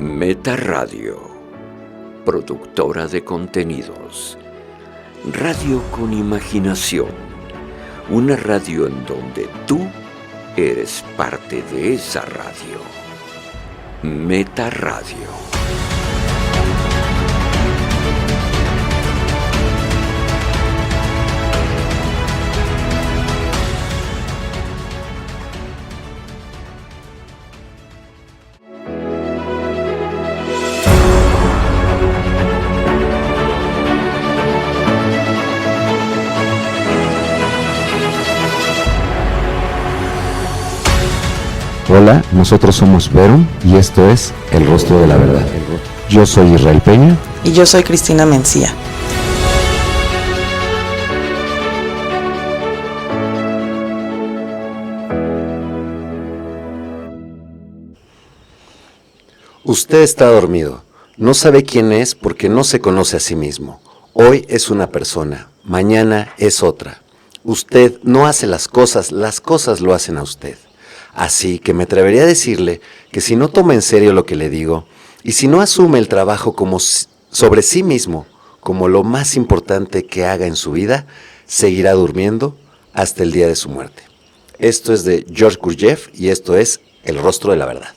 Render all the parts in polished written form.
Meta Radio, productora de contenidos. Radio con imaginación. Una radio en donde tú eres parte de esa radio. Meta Radio. Hola, nosotros somos Verum y esto es El Rostro de la Verdad. Yo soy Israel Peña. Y yo soy Cristina Mencía. Usted está dormido. No sabe quién es porque no se conoce a sí mismo. Hoy es una persona, mañana es otra. Usted no hace las cosas lo hacen a usted. Así que me atrevería a decirle que si no toma en serio lo que le digo, y si no asume el trabajo sobre sí mismo como lo más importante que haga en su vida, seguirá durmiendo hasta el día de su muerte. Esto es de George Gurdjieff y esto es El Rostro de la Verdad.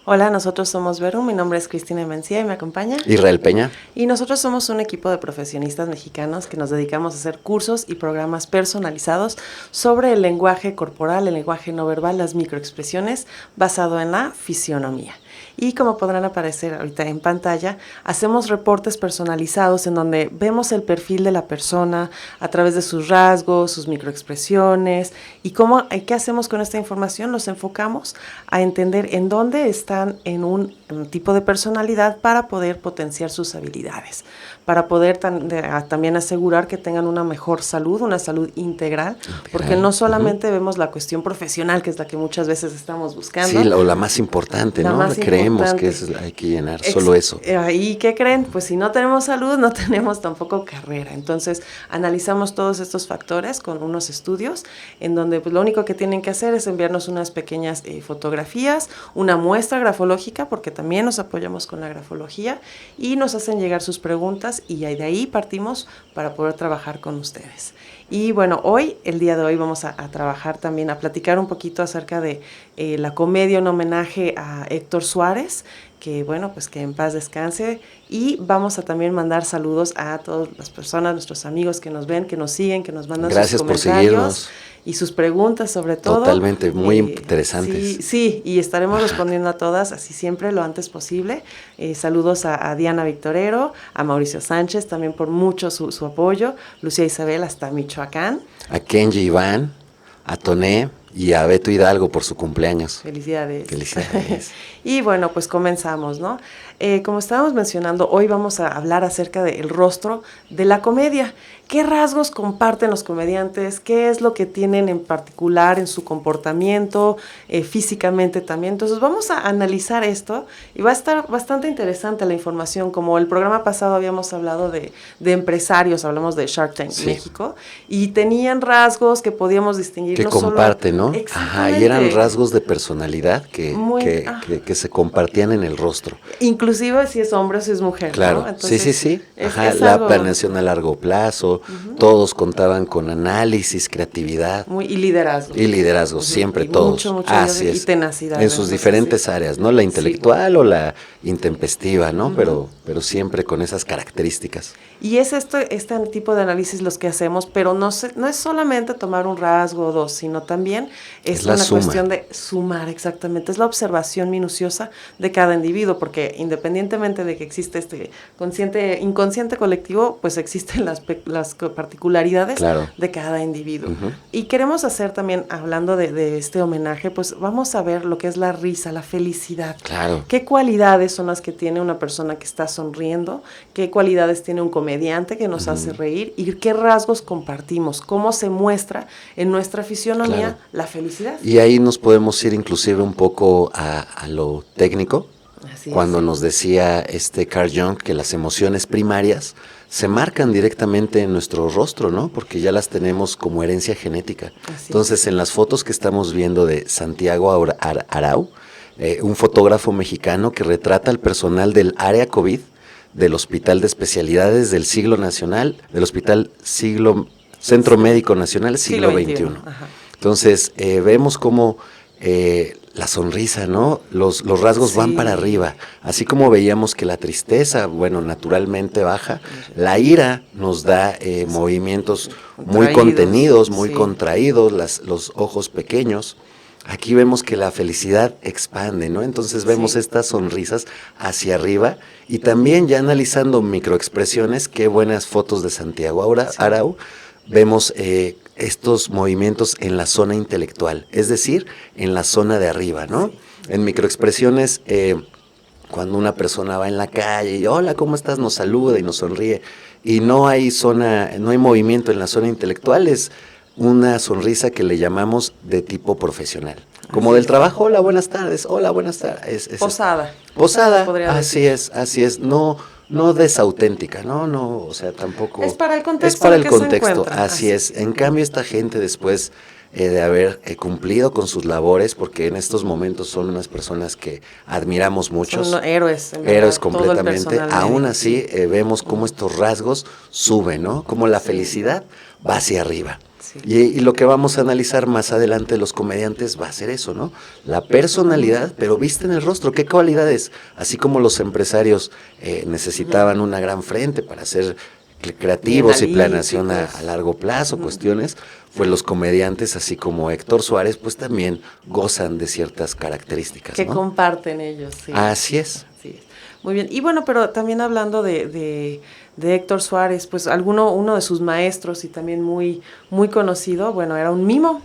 Hola, nosotros somos Verum, mi nombre es Cristina Mencía y me acompaña Israel Peña. Y nosotros somos un equipo de profesionistas mexicanos que nos dedicamos a hacer cursos y programas personalizados sobre el lenguaje corporal, el lenguaje no verbal, las microexpresiones, basado en la fisionomía. Y como podrán aparecer ahorita en pantalla, hacemos reportes personalizados en donde vemos el perfil de la persona a través de sus rasgos, sus microexpresiones y qué hacemos con esta información. Los enfocamos a entender en dónde están en un tipo de personalidad para poder potenciar sus habilidades, para poder también asegurar que tengan una mejor salud, una salud integral, porque no solamente vemos la cuestión profesional, que es la que muchas veces estamos buscando. Sí, o la más importante, ¿no? Creemos que hay que llenar solo eso. ¿Y qué creen? Pues si no tenemos salud, no tenemos tampoco carrera. Entonces, analizamos todos estos factores con unos estudios en donde pues, lo único que tienen que hacer es enviarnos unas pequeñas fotografías, una muestra grafológica, porque también nos apoyamos con la grafología, y nos hacen llegar sus preguntas y de ahí partimos para poder trabajar con ustedes. Y bueno, el día de hoy vamos a trabajar también, a platicar un poquito acerca de la comedia, un homenaje a Héctor Suárez, que bueno, pues que en paz descanse, y vamos a también mandar saludos a todas las personas, nuestros amigos que nos ven, que nos siguen, que nos mandan sus comentarios. Gracias por seguirnos. Y sus preguntas sobre todo. Totalmente, muy interesantes. Sí, y estaremos respondiendo a todas, así siempre, lo antes posible. Saludos a Diana Victorero, a Mauricio Sánchez, también por mucho su apoyo, Lucía Isabel hasta Michoacán. A Kenji Iván, a Toné y a Beto Hidalgo por su cumpleaños. Felicidades. Felicidades. Y bueno, pues comenzamos, ¿no? Como estábamos mencionando, hoy vamos a hablar acerca del rostro de la comedia. ¿Qué rasgos comparten los comediantes? ¿Qué es lo que tienen en particular en su comportamiento, físicamente también? Entonces vamos a analizar esto y va a estar bastante interesante la información. Como el programa pasado habíamos hablado de empresarios, hablamos de Shark Tank México, y tenían rasgos que podíamos distinguir. Que comparten, ¿no? Ajá, y eran rasgos de personalidad que se compartían en el rostro. Inclusive si es hombre o si es mujer. Claro, ¿no? Entonces, sí. Ajá, la planeación a largo plazo, todos contaban con análisis, creatividad. Y liderazgo. Y liderazgo, siempre todos. Mucho Así y tenacidad. En sus diferentes áreas, ¿no? La intelectual o la intempestiva, ¿no? Pero siempre con esas características. Y es este tipo de análisis los que hacemos, pero no es solamente tomar un rasgo o dos, sino también es una cuestión de sumar, exactamente. Es la observación minuciosa de cada individuo, porque independientemente de que existe este inconsciente colectivo, pues existen las particularidades de cada individuo. Y queremos hacer también, hablando de este homenaje, pues vamos a ver lo que es la risa, la felicidad. Claro. ¿Qué cualidades son las que tiene una persona que está sonriendo? ¿Qué cualidades tiene un comediante que nos hace reír? ¿Y qué rasgos compartimos? ¿Cómo se muestra en nuestra fisionomía la felicidad? Y ahí nos podemos ir inclusive un poco a lo técnico. Cuando nos decía Carl Jung que las emociones primarias se marcan directamente en nuestro rostro, ¿no? Porque ya las tenemos como herencia genética. Entonces, en las fotos que estamos viendo de Santiago Arau, un fotógrafo mexicano que retrata al personal del área COVID del Hospital de Especialidades del Siglo Nacional, del Hospital Centro Médico Nacional Siglo XXI. Entonces, vemos cómo la sonrisa, ¿no? Los rasgos van para arriba. Así como veíamos que la tristeza, bueno, naturalmente baja, la ira nos da movimientos muy contenidos, muy contraídos, los ojos pequeños. Aquí vemos que la felicidad expande, ¿no? Entonces vemos estas sonrisas hacia arriba y también ya analizando microexpresiones, qué buenas fotos de Santiago Arau, vemos estos movimientos en la zona intelectual, es decir, en la zona de arriba, ¿no? En microexpresiones, cuando una persona va en la calle y hola, ¿cómo estás? Nos saluda y nos sonríe y no hay movimiento en la zona intelectual, es una sonrisa que le llamamos de tipo profesional. Como del trabajo, hola, buenas tardes, hola, buenas tardes. Posada. Posada, así es, no desauténtica, no, o sea, tampoco. Es para el contexto. Es para el contexto, así es. En cambio, esta gente después de haber cumplido con sus labores, porque en estos momentos son unas personas que admiramos muchos. Son héroes. Héroes completamente. Aún así, vemos cómo estos rasgos suben, ¿no? Como la felicidad va hacia arriba. Sí. Y lo que vamos a analizar más adelante los comediantes va a ser eso, ¿no? La personalidad, pero vista en el rostro, ¿qué cualidades? Así como los empresarios necesitaban una gran frente para ser creativos y planeación a largo plazo, cuestiones, pues los comediantes, así como Héctor Suárez, pues también gozan de ciertas características, que ¿no? comparten ellos, sí. Así es. Muy bien, y bueno, pero también hablando de Héctor Suárez, pues uno de sus maestros y también muy conocido, bueno, era un mimo,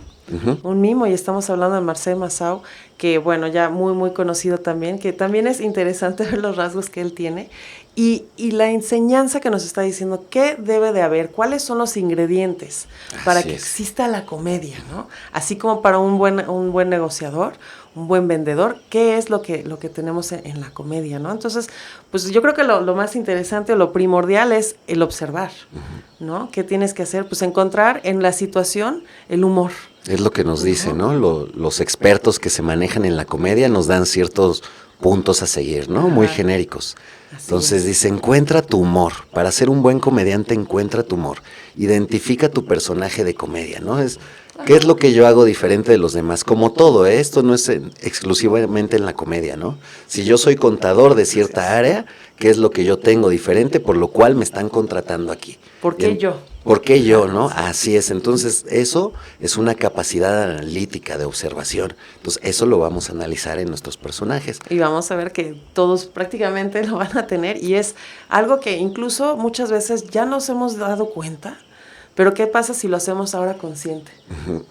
y estamos hablando de Marcel Marceau, que bueno, ya muy conocido también, que también es interesante ver los rasgos que él tiene y la enseñanza que nos está diciendo, qué debe de haber, cuáles son los ingredientes para que exista la comedia, ¿no? Así como para un buen negociador, un buen vendedor, qué es lo que tenemos en la comedia, ¿no? Entonces, pues yo creo que lo más interesante o lo primordial es el observar, ¿no? ¿Qué tienes que hacer? Pues encontrar en la situación el humor. Es lo que nos dice, ¿no? Los expertos que se manejan en la comedia nos dan ciertos puntos a seguir, ¿no? Muy genéricos. Entonces dice, encuentra tu humor. Para ser un buen comediante, encuentra tu humor. Identifica tu personaje de comedia, ¿no? ¿Qué es lo que yo hago diferente de los demás? Como todo, esto no es exclusivamente en la comedia, ¿no? Si yo soy contador de cierta área, ¿qué es lo que yo tengo diferente por lo cual me están contratando aquí? ¿Por qué yo? ¿Por qué yo, no? Así es. Entonces, eso es una capacidad analítica de observación. Entonces, eso lo vamos a analizar en nuestros personajes. Y vamos a ver que todos prácticamente lo van a tener y es algo que incluso muchas veces ya nos hemos dado cuenta. Pero ¿qué pasa si lo hacemos ahora consciente?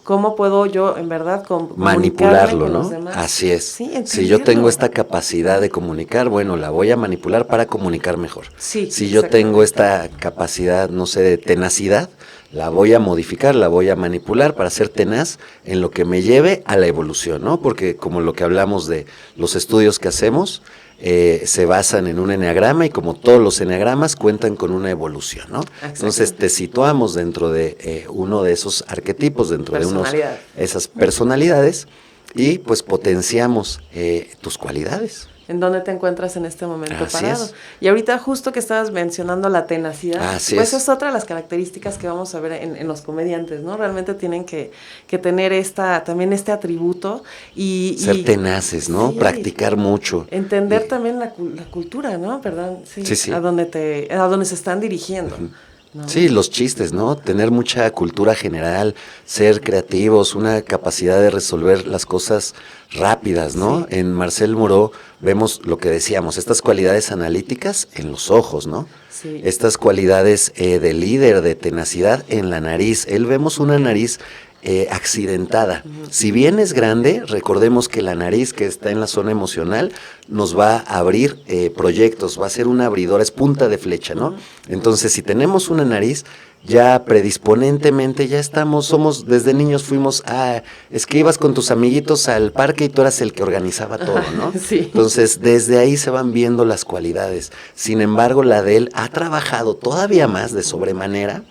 ¿Cómo puedo yo, en verdad, manipularlo, con ¿no? los demás? Así es. Sí, si yo tengo esta capacidad de comunicar, bueno, la voy a manipular para comunicar mejor. Sí, si yo tengo esta capacidad, no sé, de tenacidad, la voy a modificar, la voy a manipular para ser tenaz en lo que me lleve a la evolución, ¿no? Porque como lo que hablamos de los estudios que hacemos, se basan en un eneagrama y como todos los eneagramas cuentan con una evolución, ¿no? Entonces te situamos dentro de uno de esos arquetipos, dentro de esas personalidades y pues potenciamos tus cualidades. ¿En dónde te encuentras en este momento parado? Y ahorita justo que estabas mencionando la tenacidad, pues es otra de las características que vamos a ver en los comediantes, ¿no? Realmente tienen que tener también este atributo y ser tenaces, ¿no? Sí, practicar mucho. Entender también la cultura, ¿no? Perdón, sí. A dónde se están dirigiendo. ¿No? Sí, los chistes, ¿no? Tener mucha cultura general, ser creativos, una capacidad de resolver las cosas rápidas, ¿no? Sí. En Marcel Moreau vemos lo que decíamos, estas cualidades analíticas en los ojos, ¿no? Sí. Estas cualidades de líder, de tenacidad en la nariz. Él vemos una nariz accidentada. Si bien es grande, recordemos que la nariz que está en la zona emocional nos va a abrir proyectos, va a ser una abridora, es punta de flecha, ¿no? Entonces, si tenemos una nariz, ya predisponentemente ya somos, desde niños fuimos, es que ibas con tus amiguitos al parque y tú eras el que organizaba todo, ¿no? Sí. Entonces, desde ahí se van viendo las cualidades. Sin embargo, la de él ha trabajado todavía más de sobremanera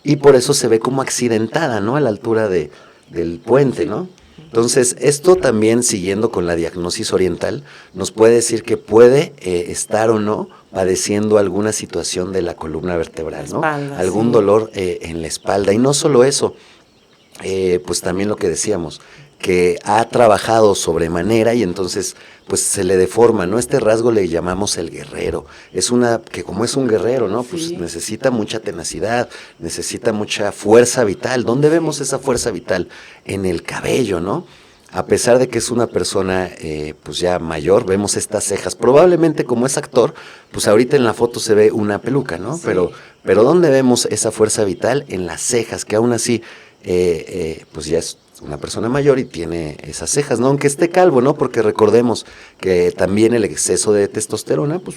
y por eso se ve como accidentada, ¿no? A la altura del puente, ¿no? Entonces, esto también, siguiendo con la diagnosis oriental, nos puede decir que puede estar o no padeciendo alguna situación de la columna vertebral, ¿no? Espalda, Algún sí. dolor en la espalda. Y no solo eso, pues también lo que decíamos, que ha trabajado sobremanera y entonces pues se le deforma, ¿no? Este rasgo le llamamos el guerrero. Que como es un guerrero, ¿no? Pues Sí. necesita mucha tenacidad, necesita mucha fuerza vital. ¿Dónde vemos esa fuerza vital? En el cabello, ¿no? A pesar de que es una persona pues ya mayor, vemos estas cejas. Probablemente como es actor, pues ahorita en la foto se ve una peluca, ¿no? Sí. Pero ¿dónde vemos esa fuerza vital? En las cejas, que aún así pues ya es una persona mayor y tiene esas cejas, ¿no? Aunque esté calvo, ¿no? Porque recordemos que también el exceso de testosterona, pues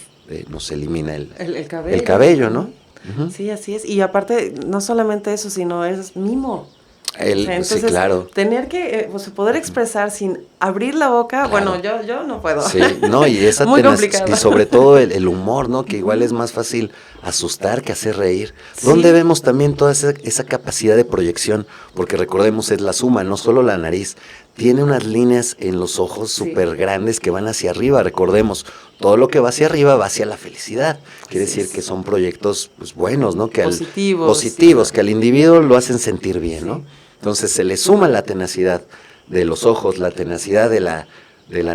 nos elimina El cabello. el cabello, ¿no? Ujú. Sí, así es. Y aparte, no solamente eso, sino es mimo. O sea, Sí, entonces, claro. tener que pues, poder expresar sin abrir la boca, Claro. bueno, yo no puedo. Sí, no, y esa Muy complicado. y sobre todo el humor, ¿no? Que igual es más fácil asustar que hacer reír. Sí. ¿Dónde vemos también toda esa capacidad de proyección? Porque recordemos, es la suma, no solo la nariz. Tiene unas líneas en los ojos Sí. súper grandes que van hacia arriba. Recordemos, todo lo que va hacia arriba va hacia la felicidad. Quiere Así decir es. que son proyectos pues, buenos, ¿no? Que Positivos. que al individuo lo hacen sentir bien, Sí. ¿no? Entonces se le suma la tenacidad de los ojos, la tenacidad de la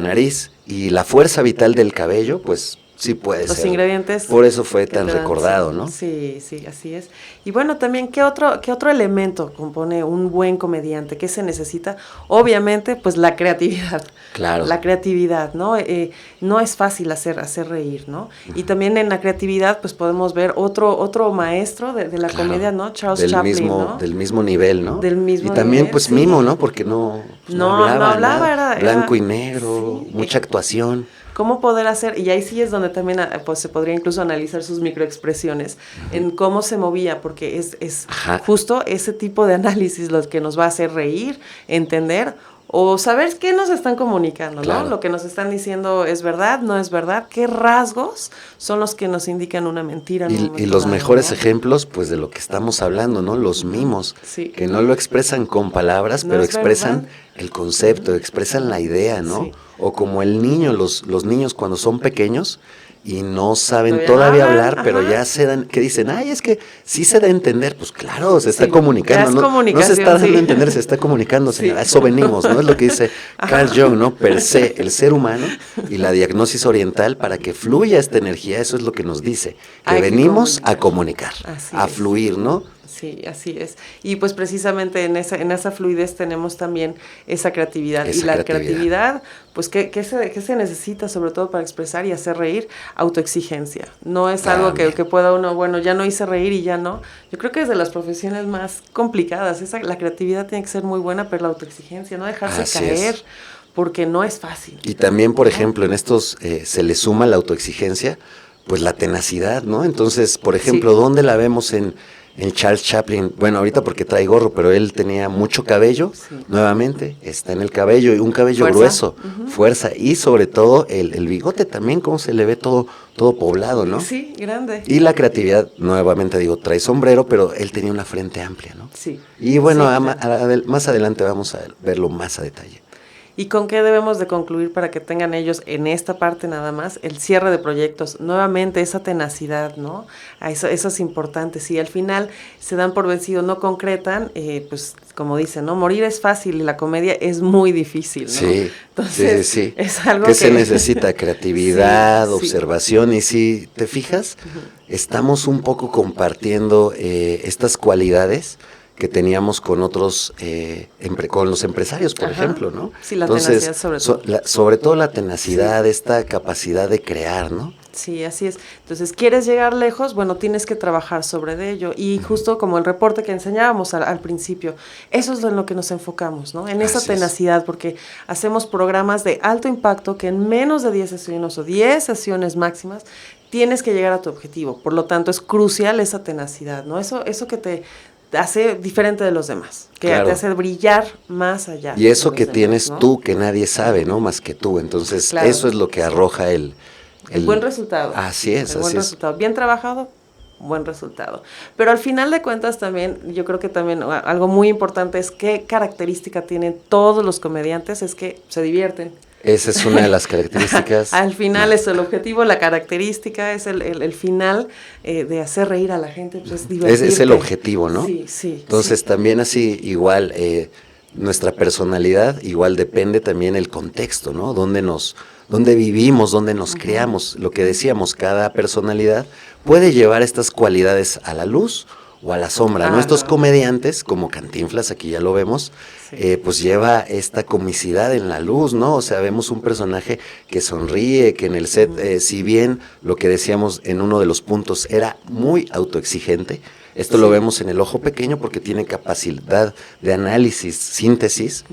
nariz y la fuerza vital del cabello, pues sí puede Los ser. ingredientes Por eso fue que tan te dan, recordado, sí. ¿no? Sí, sí, así es. Y bueno, también, ¿qué otro elemento compone un buen comediante? ¿Qué se necesita? Obviamente, pues la creatividad. Claro. La creatividad, ¿no? No es fácil hacer reír, ¿no? Y también en la creatividad, pues podemos ver otro maestro de la Claro. comedia, ¿no? Charles Chaplin, ¿no? Del mismo nivel, ¿no? Del mismo y también nivel, pues sí. mimo, ¿no? Porque no hablaba, era blanco y negro, sí, mucha actuación. ¿Cómo poder hacer? Y ahí sí es donde también pues, se podría incluso analizar sus microexpresiones, en cómo se movía, porque es Ajá. justo ese tipo de análisis lo que nos va a hacer reír, entender o saber qué nos están comunicando, Claro. ¿no? Lo que nos están diciendo es verdad, no es verdad, qué rasgos son los que nos indican una mentira. en un Y momento los dado, mejores ¿no? ejemplos, pues de lo que estamos hablando, ¿no? Los mimos, Sí. que no lo expresan con palabras, No pero es expresan verdad. el concepto, expresan la idea, ¿no? Sí. O como el niño, los niños cuando son pequeños y no saben Todavía todavía no hablan, hablar, pero ajá. ya se dan, que dicen, ay, es que sí se da a entender, pues claro, se está Sí, comunicando, ya es no se comunicación, está dando sí. a entender, se está comunicando, Sí. señora, a eso venimos, ¿no? Es lo que dice Carl Jung, ¿no? Per se, el ser humano y la diagnosis oriental, para que fluya esta energía, eso es lo que nos dice, que Hay que venimos a comunicar. comunicar, Así a es. fluir, ¿no? Sí, así es. Y pues precisamente en esa fluidez tenemos también esa creatividad. Esa y la creatividad. creatividad, pues, ¿qué se necesita sobre todo para expresar y hacer reír? Autoexigencia. No es algo También. que pueda uno, bueno, ya no hice reír y ya no. Yo creo que es de las profesiones más complicadas. La creatividad tiene que ser muy buena, pero la autoexigencia, no dejarse Así caer, es. porque no es fácil. Y también, por ejemplo, en estos se le suma la autoexigencia, pues la tenacidad, ¿no? Entonces, por ejemplo, Sí. ¿dónde la vemos en Charles Chaplin? Bueno, ahorita porque trae gorro, pero él tenía mucho cabello, Sí. nuevamente, está en el cabello, y un cabello Fuerza. grueso, fuerza, y sobre todo el bigote también, cómo se le ve todo poblado, ¿no? Sí, grande. Y la creatividad, nuevamente digo, trae sombrero, pero él tenía una frente amplia, ¿no? Sí. Y bueno, Sí, más adelante vamos a verlo más a detalle. ¿Y con qué debemos de concluir para que tengan ellos en esta parte nada más el cierre de proyectos? Nuevamente esa tenacidad, ¿no? Eso es importante. Si al final se dan por vencido, no concretan, pues como dicen, ¿no? Morir es fácil y la comedia es muy difícil, ¿no? Sí, Entonces, sí. es algo que se necesita creatividad, Sí, sí. observación, y si te fijas, estamos un poco compartiendo estas cualidades que teníamos con otros, con los empresarios, por Ajá. ejemplo, ¿no? Sí, la tenacidad sobre todo. sobre todo la tenacidad, esta capacidad de crear, ¿no? Sí, así es. Entonces, ¿quieres llegar lejos? Bueno, tienes que trabajar sobre ello. Y justo como el reporte que enseñábamos al principio, eso es en lo que nos enfocamos, ¿no? En esa Así es. tenacidad, porque hacemos programas de alto impacto que en menos de 10 sesiones o 10 sesiones máximas tienes que llegar a tu objetivo. Por lo tanto, es crucial esa tenacidad, ¿no? Eso que te hace diferente de los demás, que Claro. te hace brillar más allá. Y eso de los que demás, tienes ¿no? tú, que nadie sabe, ¿no? Más que tú. Entonces, Claro. eso es lo que arroja El buen resultado. Así es, El buen así es. resultado. Bien trabajado, buen resultado. Pero al final de cuentas también, yo creo que también algo muy importante es qué característica tienen todos los comediantes, es que se divierten. Esa es una de las características. Al final es el objetivo, la característica es el final de hacer reír a la gente, pues es divertirte. Es el objetivo, ¿no? Sí, sí. Entonces también así igual nuestra personalidad igual depende también el contexto, ¿no? Dónde vivimos, dónde nos criamos. Lo que decíamos, cada personalidad puede llevar estas cualidades a la luz o a la sombra, ¿no? Estos comediantes, como Cantinflas, aquí ya lo vemos, pues lleva esta comicidad en la luz, ¿no? O sea, vemos un personaje que sonríe, que en el set, si bien lo que decíamos en uno de los puntos era muy autoexigente, esto lo vemos en El ojo pequeño porque tiene capacidad de análisis, síntesis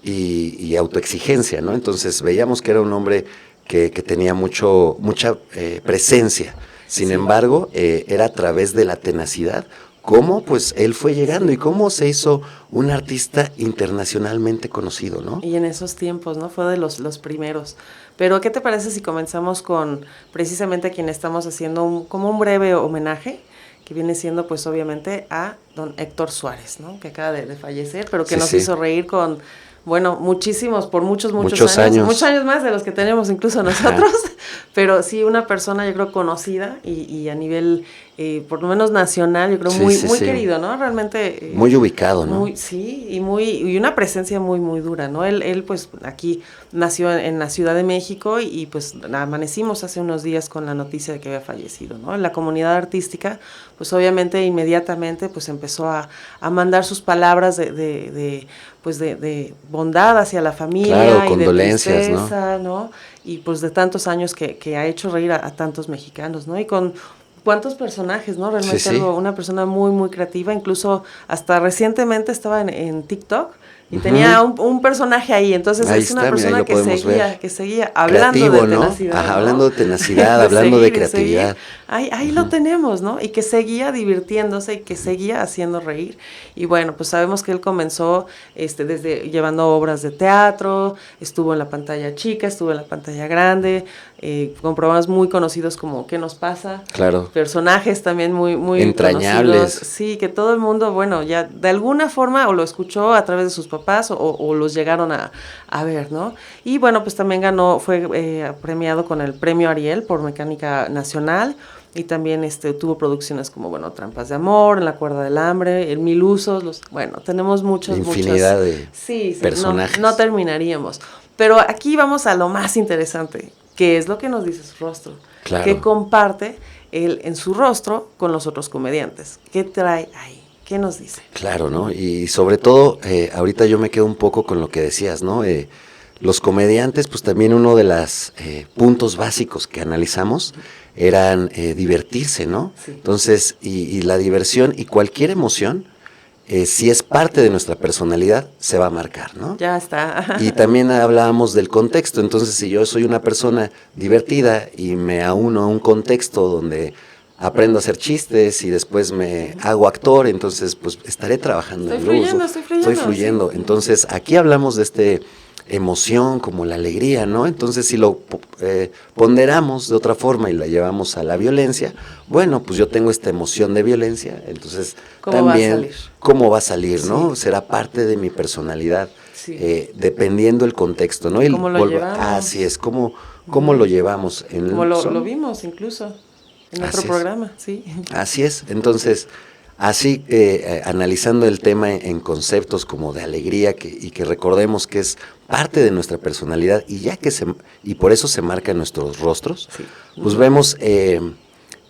y autoexigencia, ¿no? Entonces veíamos que era un hombre que tenía mucha presencia. Sin embargo, era a través de la tenacidad cómo pues él fue llegando y cómo se hizo un artista internacionalmente conocido, ¿no? Y en esos tiempos, ¿no? Fue de los primeros. Pero, ¿qué te parece si comenzamos con precisamente a quien estamos haciendo como un breve homenaje, que viene siendo pues obviamente a don Héctor Suárez, ¿no? Que acaba de fallecer, pero que nos hizo reír con... Bueno, muchos años. Muchos años más de los que tenemos incluso nosotros, pero sí una persona yo creo conocida y a nivel, por lo menos nacional, yo creo muy querido, ¿no? Realmente. Muy ubicado, ¿no? Y una presencia muy dura, ¿no? Él pues aquí nació en la Ciudad de México y pues amanecimos hace unos días con la noticia de que había fallecido, ¿no? En la comunidad artística, pues obviamente inmediatamente pues empezó a mandar sus palabras de bondad hacia la familia, claro, y condolencias, de tristeza, ¿no? Y pues de tantos años que ha hecho reír a tantos mexicanos, ¿no? Y con cuántos personajes, ¿no? Realmente una persona muy creativa, incluso hasta recientemente estaba en TikTok y tenía un personaje ahí, entonces ahí es una persona que seguía hablando creativo, de tenacidad, ¿no? Ajá, ¿no? hablando de tenacidad, hablando de creatividad. Ahí lo tenemos, ¿no? Y que seguía divirtiéndose y que seguía haciendo reír. Y bueno, pues sabemos que él comenzó desde llevando obras de teatro, estuvo en la pantalla chica, estuvo en la pantalla grande, con programas muy conocidos como ¿Qué nos pasa? Claro. Personajes también muy entrañables. Conocidos. Sí, que todo el mundo, bueno, ya de alguna forma o lo escuchó a través de sus papás o los llegaron a ver, ¿no? Y bueno, pues también fue premiado con el Premio Ariel por Mecánica Nacional. Y también tuvo producciones como, bueno, Trampas de Amor, En la Cuerda del Hambre, El Mil Usos, tenemos infinidad de personajes. No terminaríamos. Pero aquí vamos a lo más interesante, que es lo que nos dice su rostro. Claro. Que comparte él en su rostro con los otros comediantes. ¿Qué trae ahí? ¿Qué nos dice? Claro, ¿no? Y sobre todo, ahorita yo me quedo un poco con lo que decías, ¿no? Los comediantes, pues también uno de los puntos básicos que analizamos eran divertirse, ¿no? Sí. Entonces, y la diversión y cualquier emoción, si es parte de nuestra personalidad, se va a marcar, ¿no? Ya está. Y también hablábamos del contexto, entonces si yo soy una persona divertida y me auno a un contexto donde aprendo a hacer chistes y después me hago actor, entonces pues estaré trabajando en luz. Estoy fluyendo. Sí. Entonces aquí hablamos de emoción como la alegría, ¿no? Entonces si lo ponderamos de otra forma y la llevamos a la violencia, bueno, pues yo tengo esta emoción de violencia, entonces también cómo va a salir, ¿no? Sí. Será parte de mi personalidad, dependiendo el contexto, ¿no? ¿Cómo lo llevamos? Así es, cómo lo llevamos. Como lo vimos incluso en otro programa, sí. Así es, entonces... Así, analizando el tema en conceptos como de alegría y que recordemos que es parte de nuestra personalidad y por eso se marca en nuestros rostros, pues vemos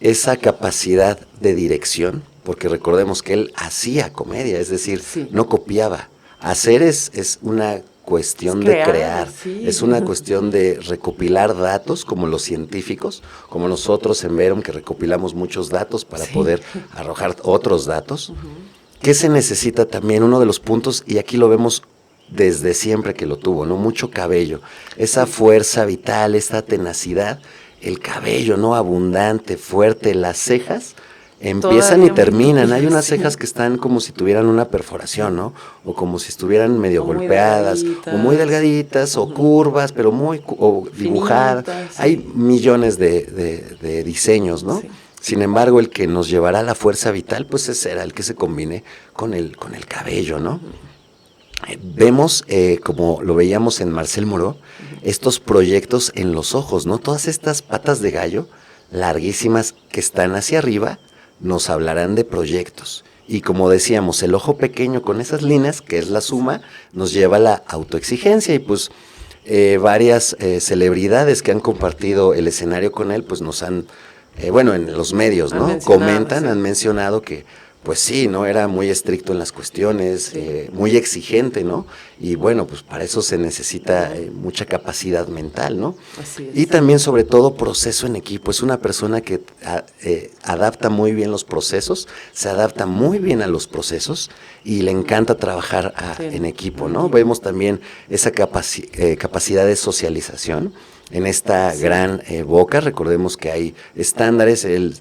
esa capacidad de dirección, porque recordemos que él hacía comedia, es decir, no copiaba. Hacer es una cuestión de crear, es una cuestión de recopilar datos como los científicos, como nosotros en Verum que recopilamos muchos datos para poder arrojar otros datos. ¿Qué se necesita también? Uno de los puntos, y aquí lo vemos desde siempre que lo tuvo, ¿no? Mucho cabello, esa fuerza vital, esa tenacidad, el cabello, ¿no? Abundante, fuerte, las cejas empiezan y terminan. Hay unas cejas que están como si tuvieran una perforación, ¿no? O como si estuvieran medio golpeadas, o muy delgaditas, o curvas, pero dibujadas. Hay millones de diseños, ¿no? Sí. Sin embargo, el que nos llevará la fuerza vital, pues será el que se combine con el cabello, ¿no? Vemos, como lo veíamos en Marcel Moreau, estos proyectos en los ojos, ¿no? Todas estas patas de gallo larguísimas que están hacia arriba nos hablarán de proyectos. Y como decíamos, el ojo pequeño con esas líneas, que es la suma, nos lleva a la autoexigencia. Y pues varias celebridades que han compartido el escenario con él, pues nos han, en los medios, ¿no? Comentan, sí. Han mencionado que pues sí, ¿no? Era muy estricto en las cuestiones, sí. Muy exigente, ¿no? Y bueno, pues para eso se necesita mucha capacidad mental, ¿no? Así es. Y también, sobre todo, proceso en equipo. Es una persona que adapta muy bien los procesos, se adapta muy bien a los procesos y le encanta trabajar en equipo, ¿no? Vemos también esa capacidad de socialización en esta gran boca. Recordemos que hay estándares, él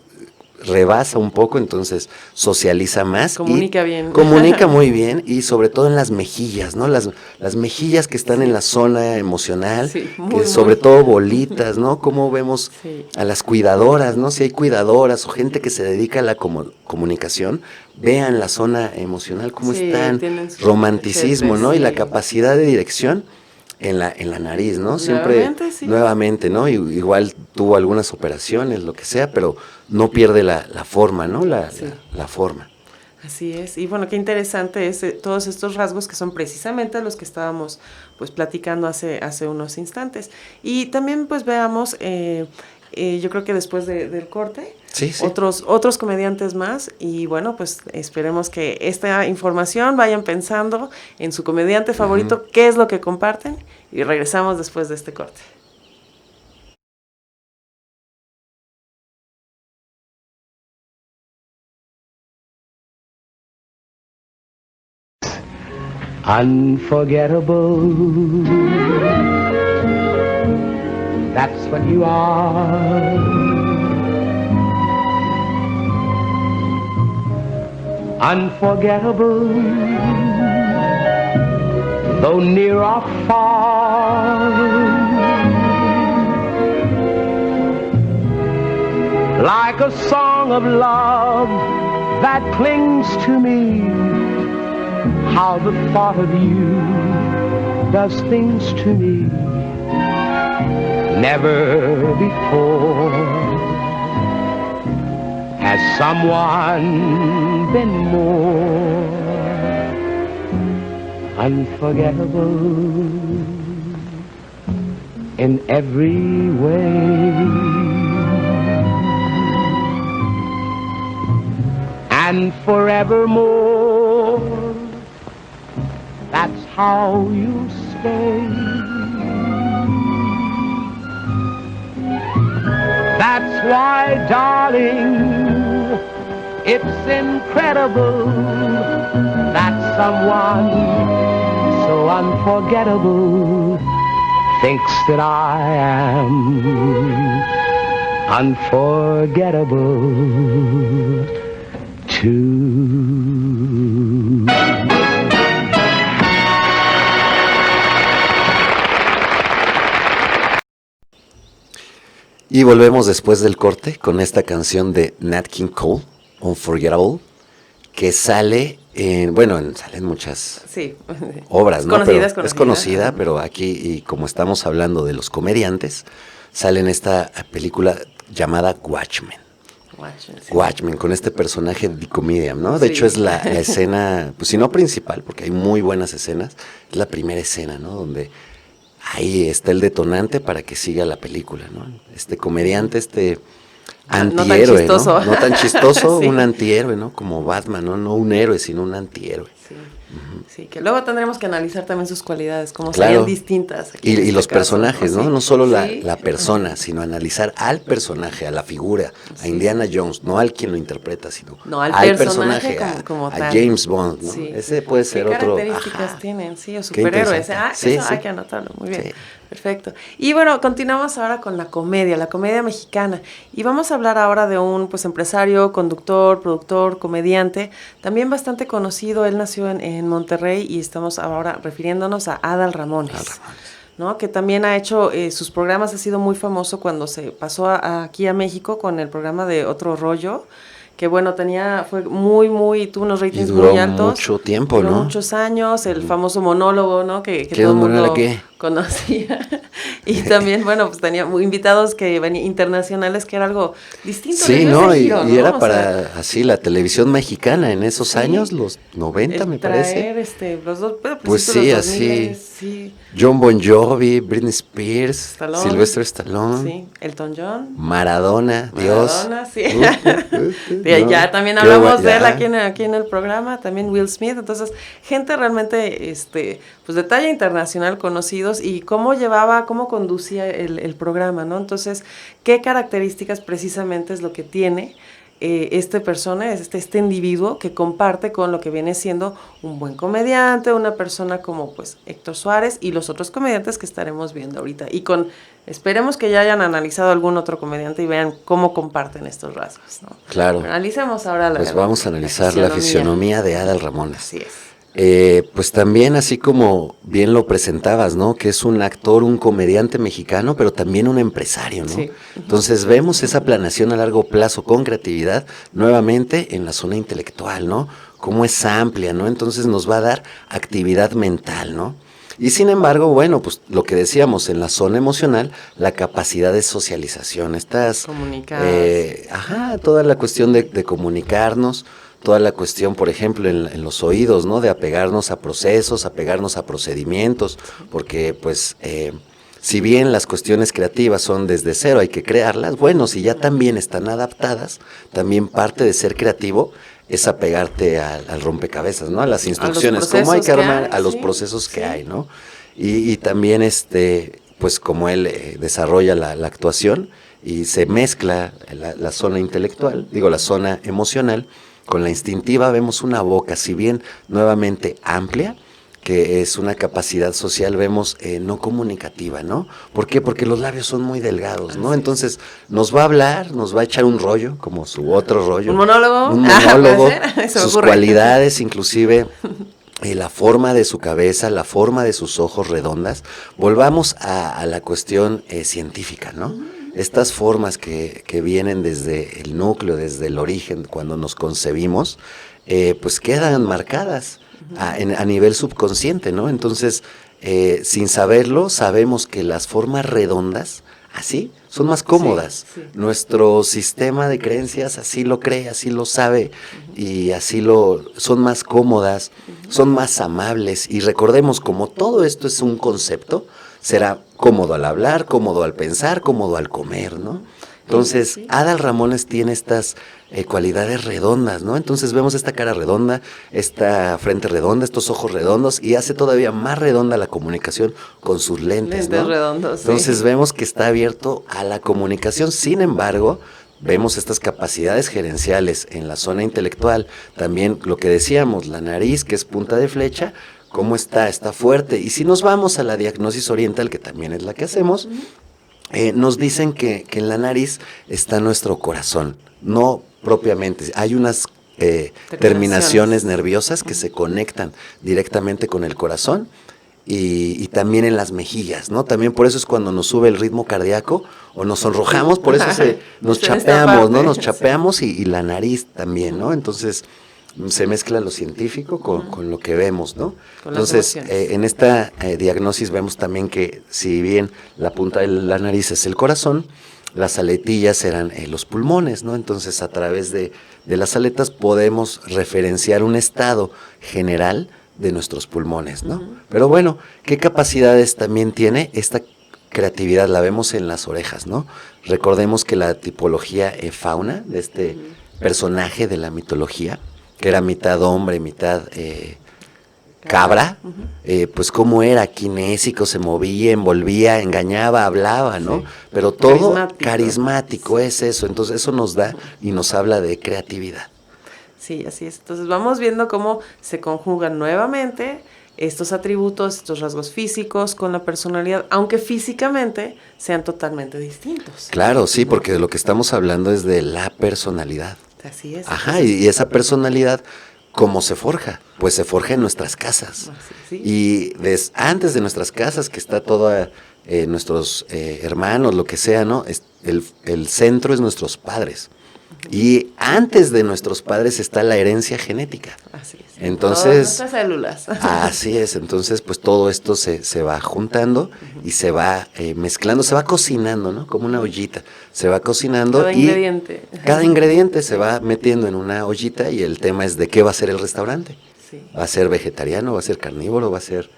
rebasa un poco, entonces socializa más. Comunica bien. Comunica muy bien y sobre todo en las mejillas, ¿no? Las mejillas que están en la zona emocional, sí, sobre todo bolitas, ¿no? Cómo vemos a las cuidadoras, ¿no? Si hay cuidadoras o gente que se dedica a la comunicación, vean la zona emocional, cómo están, romanticismo, ¿no? Y la capacidad de dirección en la nariz, ¿no? Siempre, nuevamente, ¿no? Igual tuvo algunas operaciones, lo que sea, pero no pierde la forma, ¿no? La forma. Así es. Y bueno, qué interesante es todos estos rasgos que son precisamente los que estábamos pues platicando hace unos instantes. Y también pues veamos, yo creo que después del corte, sí. Otros comediantes más, y bueno, pues esperemos que esta información vayan pensando en su comediante favorito, qué es lo que comparten, y regresamos después de este corte. Unforgettable, that's what you are. Unforgettable, though near or far. Like a song of love that clings to me, how the thought of you does things to me never before has someone been more unforgettable in every way. And forevermore, that's how you stay. That's why, darling, it's incredible that someone so unforgettable thinks that I am unforgettable too. Y volvemos después del corte con esta canción de Nat King Cole, Unforgettable, que sale salen muchas obras, ¿no? Es conocida, pero aquí, y como estamos hablando de los comediantes, sale en esta película llamada Watchmen. Watchmen, con este personaje de comedian, ¿no? De hecho es la escena, pues si no principal, porque hay muy buenas escenas, es la primera escena, ¿no? Donde ahí está el detonante para que siga la película, ¿no? Este comediante, antihéroe, ¿no? No tan chistoso, sí. Un antihéroe, ¿no? Como Batman, ¿no? No un héroe, sino un antihéroe. Sí. Sí, que luego tendremos que analizar también sus cualidades, como serían distintas. Y los personajes, ¿no? No solo la persona, sino analizar al personaje, a la figura, a Indiana Jones, no al quien lo interpreta, sino al personaje, como a James Bond, ¿no? Sí. Ese puede ser otro. ¿Qué características tienen? Sí, o superhéroes. Eso hay que anotarlo, muy bien. Sí. Perfecto. Y bueno, continuamos ahora con la comedia mexicana. Y vamos a hablar ahora de un empresario, conductor, productor, comediante, también bastante conocido. Él nació en Monterrey y estamos ahora refiriéndonos a Adal Ramones. ¿no? Que también ha hecho sus programas, ha sido muy famoso cuando se pasó aquí a México con el programa de Otro Rollo, que bueno, fue tuvo unos ratings muy altos. Mucho tiempo, duró ¿no? muchos años, el famoso monólogo, ¿no? Que ¿Qué todo el mundo qué? conocía. Y también, bueno, pues tenía invitados que venían internacionales, que era algo distinto. Sí, le dio ¿no? ese giro, Y era O para, sea, así, la televisión mexicana en esos sí, años, los 90, me traer parece. los dos, Pues principios de sí, los 2000, así. sí. John Bon Jovi, Britney Spears, Stallone, Sylvester Stallone, sí, Elton John, Maradona, Dios. Maradona, sí. Sí, Sí, ¿no? ya también Qué hablamos de él ya. aquí en el programa, también Will Smith, entonces gente realmente pues de talla internacional, conocidos, y cómo conducía el programa, ¿no? Entonces, ¿qué características precisamente es lo que tiene persona, este individuo que comparte con lo que viene siendo un buen comediante, una persona como pues Héctor Suárez y los otros comediantes que estaremos viendo ahorita? Y esperemos que ya hayan analizado algún otro comediante y vean cómo comparten estos rasgos, ¿no? Claro. Analicemos ahora Pues vamos a analizar la fisionomía de Adal Ramones. Así es. Pues también, así como bien lo presentabas, ¿no? Que es un actor, un comediante mexicano, pero también un empresario, ¿no? Sí. Entonces vemos esa planeación a largo plazo con creatividad nuevamente en la zona intelectual, ¿no? Cómo es amplia, ¿no? Entonces nos va a dar actividad mental, ¿no? Y sin embargo, bueno, pues lo que decíamos, en la zona emocional, la capacidad de socialización, toda la cuestión de comunicarnos, toda la cuestión, por ejemplo, en los oídos, ¿no? De apegarnos a procesos, apegarnos a procedimientos, porque pues si bien las cuestiones creativas son desde cero, hay que crearlas, bueno, si ya también están adaptadas, también parte de ser creativo es apegarte al rompecabezas, ¿no? A las instrucciones, cómo hay que armar, a los procesos que hay, ¿no? Y también pues como él desarrolla la actuación y se mezcla la zona intelectual, la zona emocional, con la instintiva, vemos una boca, si bien nuevamente amplia, que es una capacidad social, vemos no comunicativa, ¿no? ¿Por qué? Porque los labios son muy delgados, ¿no? Entonces nos va a hablar, nos va a echar un rollo, como su otro rollo. Un monólogo. Un monólogo, sus cualidades, inclusive la forma de su cabeza, la forma de sus ojos redondas. Volvamos a la cuestión científica, ¿no? Estas formas que vienen desde el núcleo, desde el origen, cuando nos concebimos, pues quedan marcadas a nivel subconsciente, ¿no? Entonces, sin saberlo, sabemos que las formas redondas, así, son más cómodas. Sí. Nuestro sistema de creencias así lo cree, así lo sabe, y así son más cómodas, son más amables. Y recordemos, como todo esto es un concepto, será cómodo al hablar, cómodo al pensar, cómodo al comer, ¿no? Entonces, Adal Ramones tiene estas cualidades redondas, ¿no? Entonces vemos esta cara redonda, esta frente redonda, estos ojos redondos, y hace todavía más redonda la comunicación con sus lentes, ¿no? Redondos, entonces vemos que está abierto a la comunicación. Sin embargo, vemos estas capacidades gerenciales en la zona intelectual. También lo que decíamos, la nariz, que es punta de flecha, ¿cómo está? Está fuerte. Y si nos vamos a la diagnosis oriental, que también es la que hacemos, nos dicen que en la nariz está nuestro corazón, no propiamente. Hay unas terminaciones nerviosas que se conectan directamente con el corazón y también en las mejillas, ¿no? También por eso es cuando nos sube el ritmo cardíaco o nos sonrojamos, por eso nos chapeamos, ¿no? Nos chapeamos y la nariz también, ¿no? Entonces se mezcla lo científico con lo que vemos, ¿no? Entonces, en esta diagnosis vemos también que si bien la punta de la nariz es el corazón, las aletillas eran los pulmones, ¿no? Entonces, a través de las aletas podemos referenciar un estado general de nuestros pulmones, ¿no? Pero bueno, ¿qué capacidades también tiene esta creatividad? La vemos en las orejas, ¿no? Recordemos que la tipología fauna de este personaje de la mitología, que era mitad hombre, mitad cabra, pues cómo era kinésico, se movía, envolvía, engañaba, hablaba, ¿no? Sí. Pero todo carismático es eso. Entonces eso nos da y nos habla de creatividad. Sí, así es. Entonces vamos viendo cómo se conjugan nuevamente estos atributos, estos rasgos físicos con la personalidad, aunque físicamente sean totalmente distintos. Claro, sí, porque de lo que estamos hablando es de la personalidad. Así es. Ajá, y esa personalidad ¿Cómo se forja? Pues se forja en nuestras casas. Sí. Y antes de nuestras casas, que está toda nuestros hermanos, lo que sea, ¿no? El centro es nuestros padres. Y antes de nuestros padres está la herencia genética. Así es. Entonces, todas nuestras células. Así es, entonces pues todo esto se va juntando y se va mezclando, se va cocinando, ¿no? Como una ollita, se va cocinando cada ingrediente se va metiendo en una ollita y el tema es de qué va a ser el restaurante. Sí. ¿Va a ser vegetariano, va a ser carnívoro, va a ser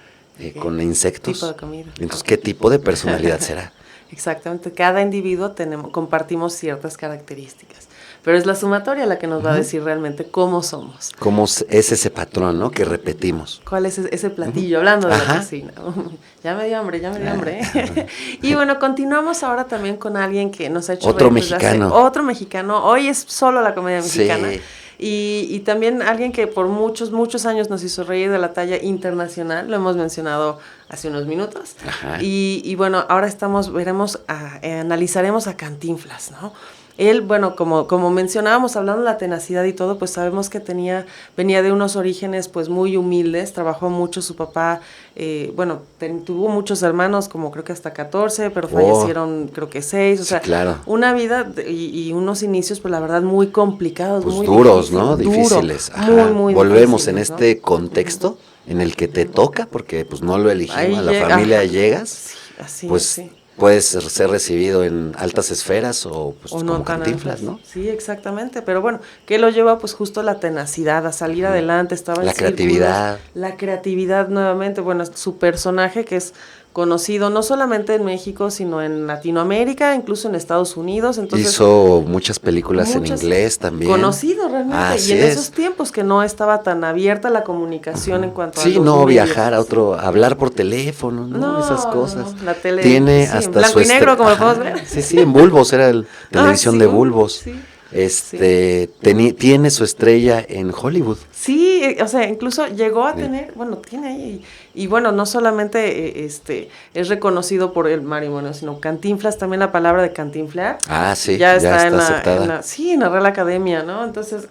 con insectos? Tipo de comida. Entonces, ¿qué tipo de personalidad será? Exactamente, cada individuo compartimos ciertas características, pero es la sumatoria la que nos va a decir realmente cómo somos. ¿Cómo es ese patrón, ¿no? Que repetimos. ¿Cuál es ese platillo? Hablando de la cocina. Ya me dio hambre. Y bueno, continuamos ahora también con alguien que nos ha hecho otro mexicano. Otro mexicano. Hoy es solo la comedia mexicana. Sí. Y también alguien que por muchos, muchos años nos hizo reír de la talla internacional, lo hemos mencionado hace unos minutos. Y bueno, ahora analizaremos a Cantinflas, ¿no? Él, bueno, como mencionábamos, hablando de la tenacidad y todo, pues sabemos que venía de unos orígenes pues muy humildes, trabajó mucho su papá, tuvo muchos hermanos, como creo que hasta 14, pero fallecieron creo que 6, o sea, claro. Una vida y unos inicios, pues la verdad, muy complicados, pues muy duros, ¿no? Difíciles. Muy Volvemos en difíciles, este contexto en el que te toca, porque pues no lo elegimos, Ahí a la familia llegas, sí, así pues sí. Puedes ser recibido en altas esferas o pues o como no Cantinflas, ¿no? Sí, exactamente, pero bueno, ¿qué lo lleva? Pues justo la tenacidad, a salir adelante, estaba en la creatividad. La creatividad nuevamente, bueno, su personaje que es conocido no solamente en México, sino en Latinoamérica, incluso en Estados Unidos. Entonces, hizo muchas películas en inglés también. Conocido realmente. Así y en es. Esos tiempos que no estaba tan abierta la comunicación en cuanto a los no medios. viajar a hablar por teléfono, ¿no? Esas cosas. No, la tele, tiene sí, hasta blanco y negro, como lo podemos ver. Sí, en Bulbos, era televisión de Bulbos. Sí. Tiene su estrella en Hollywood. Sí, o sea, incluso llegó a tener, tiene ahí, y bueno, no solamente es reconocido por el matrimonio, sino Cantinflas, también la palabra de cantinflar. Sí, ya está aceptada. en la Real Academia, ¿no? Entonces,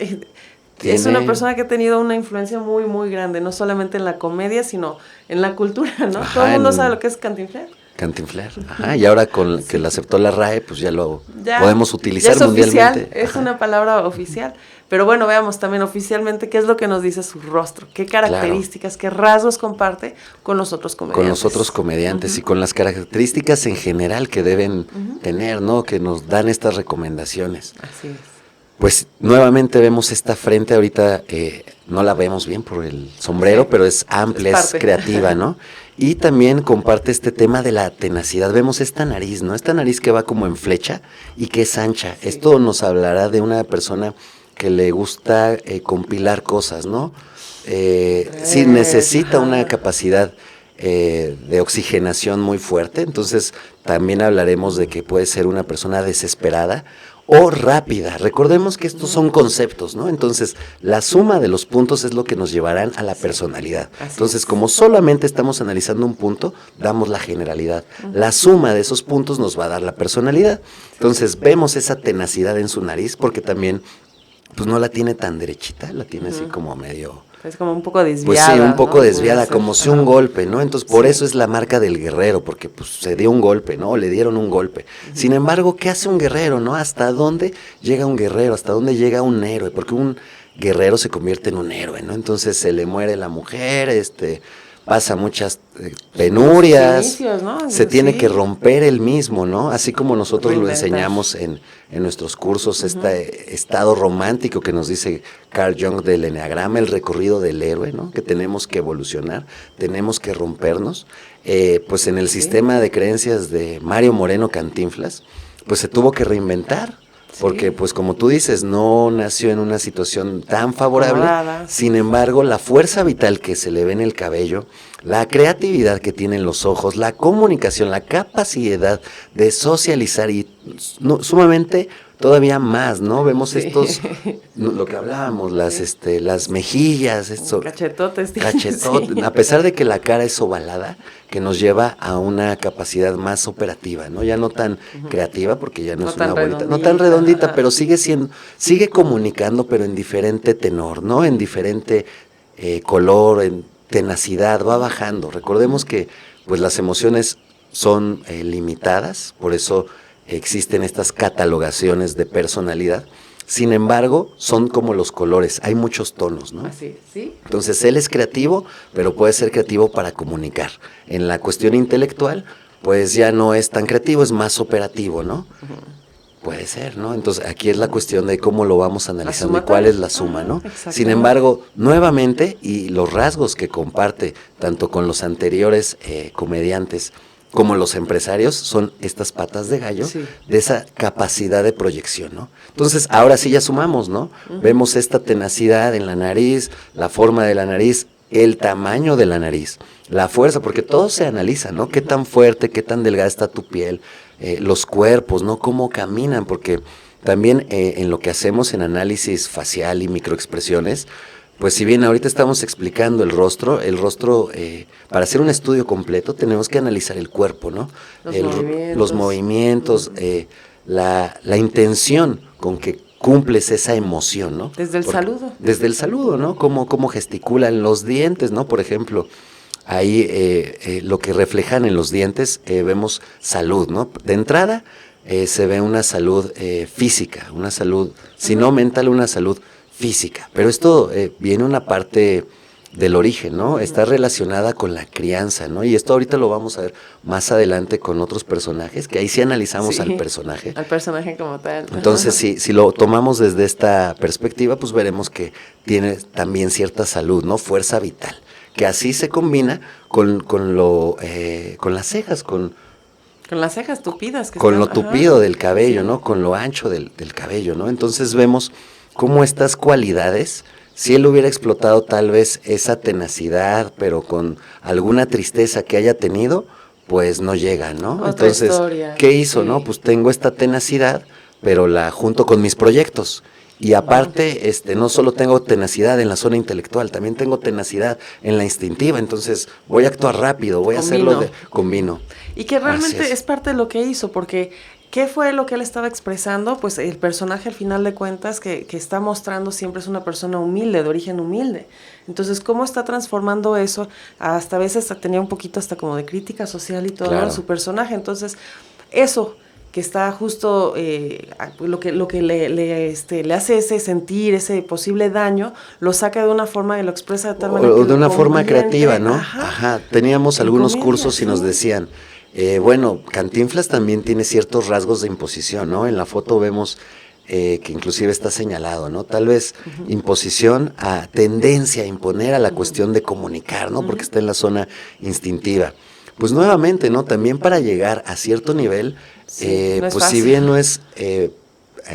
es una persona que ha tenido una influencia muy, muy grande, no solamente en la comedia, sino en la cultura, ¿no? Todo el mundo sabe lo que es cantinflar. Cantinflar, y ahora que lo aceptó la RAE, pues ya lo podemos utilizar ya es mundialmente. Oficial, es una palabra oficial. Pero bueno, veamos también oficialmente qué es lo que nos dice su rostro, qué características, qué rasgos comparte con los otros comediantes. Con los otros comediantes y con las características en general que deben tener, ¿no? Que nos dan estas recomendaciones. Así es. Pues nuevamente vemos esta frente, ahorita no la vemos bien por el sombrero, pero es amplia, es creativa, ¿no? Y también comparte este tema de la tenacidad. Vemos esta nariz, ¿no? Esta nariz que va como en flecha y que es ancha. Sí. Esto nos hablará de una persona que le gusta compilar cosas, ¿no? Sí, necesita una capacidad de oxigenación muy fuerte. Entonces también hablaremos de que puede ser una persona desesperada o rápida. Recordemos que estos son conceptos, ¿no? Entonces, la suma de los puntos es lo que nos llevarán a la personalidad. Entonces, como solamente estamos analizando un punto, damos la generalidad. La suma de esos puntos nos va a dar la personalidad. Entonces, vemos esa tenacidad en su nariz, porque también, pues no la tiene tan derechita, la tiene así como medio... Es como un poco desviada. Pues sí, un poco desviada, como si un golpe, ¿no? Entonces, por eso es la marca del guerrero, porque pues se dio un golpe, ¿no? Le dieron un golpe. Sin embargo, ¿qué hace un guerrero, no? ¿Hasta dónde llega un guerrero? ¿Hasta dónde llega un héroe? Porque un guerrero se convierte en un héroe, ¿no? Entonces, se le muere la mujer, pasa muchas penurias, inicios, ¿no? Se tiene que romper él mismo, ¿no? Así como nosotros lo enseñamos en nuestros cursos, este estado romántico que nos dice Carl Jung del Eneagrama, el recorrido del héroe, ¿no? Que tenemos que evolucionar, tenemos que rompernos. Pues en el sistema de creencias de Mario Moreno Cantinflas, pues se tuvo que reinventar. Porque, pues como tú dices, no nació en una situación tan favorable. Sin embargo, la fuerza vital que se le ve en el cabello, la creatividad que tienen los ojos, la comunicación, la capacidad de socializar y sumamente todavía más, ¿no? Vemos estos, lo que hablábamos, las mejillas, cachetotes. Sí. A pesar de que la cara es ovalada, que nos lleva a una capacidad más operativa, ¿no? Ya no tan creativa, porque ya no es una bolita, no tan redondita, pero sigue comunicando, pero en diferente tenor, ¿no? En diferente color, en tenacidad, va bajando. Recordemos que pues las emociones son limitadas, por eso existen estas catalogaciones de personalidad. Sin embargo, son como los colores, hay muchos tonos, ¿no? Así es, sí. Entonces, él es creativo, pero puede ser creativo para comunicar. En la cuestión intelectual, pues ya no es tan creativo, es más operativo, ¿no? Puede ser, ¿no? Entonces, aquí es la cuestión de cómo lo vamos analizando y cuál es la suma, ¿no? Sin embargo, nuevamente, y los rasgos que comparte tanto con los anteriores comediantes como los empresarios, son estas patas de gallo, de esa capacidad de proyección, ¿no? Entonces, ahora sí ya sumamos, ¿no? Vemos esta tenacidad en la nariz, la forma de la nariz, el tamaño de la nariz, la fuerza, porque todo se analiza, ¿no? Qué tan fuerte, qué tan delgada está tu piel, los cuerpos, ¿no? Cómo caminan, porque también en lo que hacemos en análisis facial y microexpresiones, pues si bien ahorita estamos explicando el rostro, para hacer un estudio completo tenemos que analizar el cuerpo, ¿no? Los movimientos, la intención con que cumples esa emoción, ¿no? Desde el saludo. Desde el saludo, ¿no? Cómo gesticulan los dientes, ¿no? Por ejemplo, ahí lo que reflejan en los dientes, vemos salud, ¿no? De entrada se ve una salud física, una salud, si no mental, una salud física, pero esto viene una parte del origen, ¿no? Está relacionada con la crianza, ¿no? Y esto ahorita lo vamos a ver más adelante con otros personajes, que ahí sí analizamos al personaje. Al personaje como tal. Entonces, si lo tomamos desde esta perspectiva, pues veremos que tiene también cierta salud, ¿no? Fuerza vital, que así se combina con las cejas, con las cejas tupidas. Con lo tupido del cabello, ¿no? Con lo ancho del cabello, ¿no? Entonces vemos cómo estas cualidades, si él hubiera explotado tal vez esa tenacidad, pero con alguna tristeza que haya tenido, pues no llega, ¿no? Entonces, ¿qué hizo, no? Pues tengo esta tenacidad, pero la junto con mis proyectos. Y aparte, no solo tengo tenacidad en la zona intelectual, también tengo tenacidad en la instintiva, entonces voy a actuar rápido, voy a hacerlo combino. Y que realmente es parte de lo que hizo, porque ¿qué fue lo que él estaba expresando? Pues el personaje al final de cuentas que está mostrando siempre es una persona humilde, de origen humilde. Entonces, ¿cómo está transformando eso? Hasta a veces tenía un poquito hasta como de crítica social y todo en su personaje. Entonces, eso que está justo lo que le hace ese sentir, ese posible daño, lo saca de una forma y lo expresa de tal manera que de una forma creativa, ¿no? Ajá. Teníamos algunos cursos y nos decían, bueno, Cantinflas también tiene ciertos rasgos de imposición, ¿no? En la foto vemos que inclusive está señalado, ¿no? Tal vez imposición a tendencia a imponer a la cuestión de comunicar, ¿no? Porque está en la zona instintiva. Pues nuevamente, ¿no? También para llegar a cierto nivel, no pues fácil. Si bien no es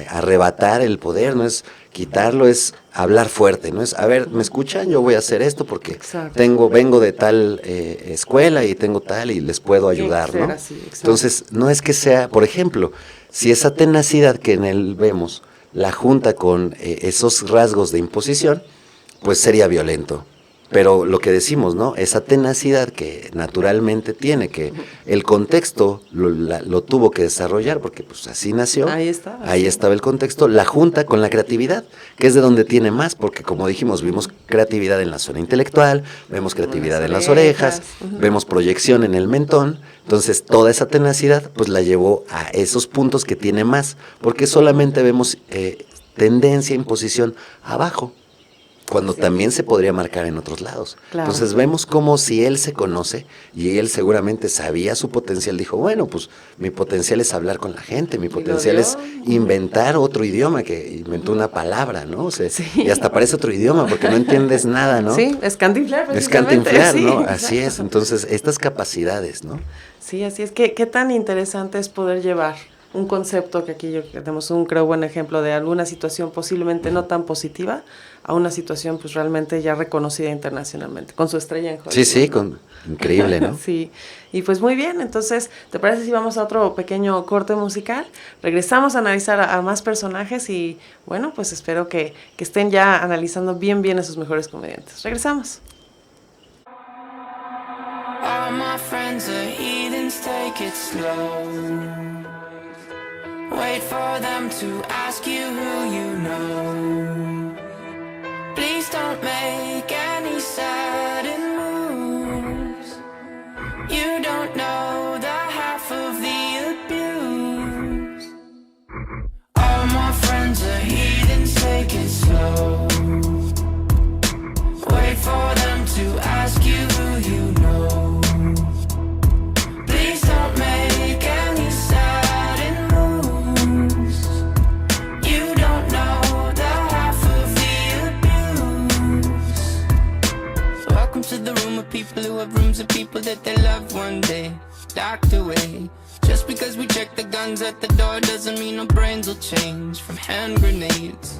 arrebatar el poder, no es quitarlo, es hablar fuerte, ¿no? Es, a ver, ¿me escuchan? Yo voy a hacer esto porque vengo de tal escuela y tengo tal y les puedo ayudar, ¿no? Así, entonces, no es que sea, por ejemplo, si esa tenacidad que en él vemos la junta con esos rasgos de imposición, pues sería violento. Pero lo que decimos, ¿no? Esa tenacidad que naturalmente tiene, que el contexto lo tuvo que desarrollar, porque pues así nació, ahí estaba el contexto, la junta con la creatividad, que es de donde tiene más, porque como dijimos, vimos creatividad en la zona intelectual, vemos creatividad en las orejas, vemos proyección en el mentón, entonces toda esa tenacidad pues la llevó a esos puntos que tiene más, porque solamente vemos tendencia, imposición abajo, cuando también se podría marcar en otros lados. Claro. Entonces vemos como si él se conoce y él seguramente sabía su potencial, dijo, bueno, pues mi potencial es hablar con la gente, mi potencial es inventar otro idioma, que inventó una palabra, ¿no? O sea, y hasta parece otro idioma porque no entiendes nada, ¿no? Sí, es cantinflar. Es cantinflar, ¿no? Así es, entonces estas capacidades, ¿no? Sí, así es. ¿Qué tan interesante es poder llevar un concepto que aquí tenemos creo buen ejemplo de alguna situación posiblemente no tan positiva a una situación pues realmente ya reconocida internacionalmente, con su estrella en Hollywood. Sí, increíble, ¿no? Sí, y pues muy bien, entonces, ¿te parece si vamos a otro pequeño corte musical? Regresamos a analizar a más personajes y bueno, pues espero que estén ya analizando bien a sus mejores comediantes. Regresamos. All my friends are heathens, take it slow. Wait for them to ask you who you know. Please don't make any sudden moves. You don't know the half of the abuse. All my friends are heathens, take it slow. Wait for them to ask you who you know. Please don't make any sudden moves. You don't know the half of the abuse. Welcome to the room of people who have rooms of people that they love one day docked away. Just because we check the guns at the door doesn't mean our brains will change from hand grenades.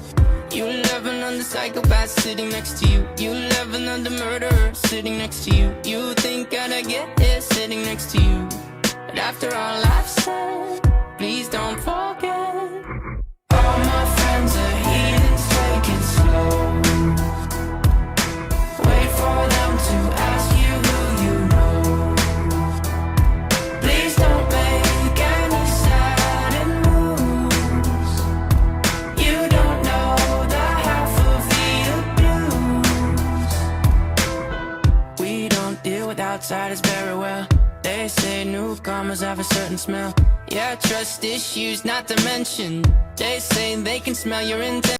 You love another psychopath sitting next to you. You love another murderer sitting next to you. You think I'd get here sitting next to you. But after all I've said, please don't forget. All my friends are heathens, take it slow. Wait for them to ask you who you know. Please don't make any sudden moves. You don't know the half of the abuse. We don't deal with outsiders very well. They say newcomers have a certain smell. Yeah, trust issues not to mention. They say they can smell your intent.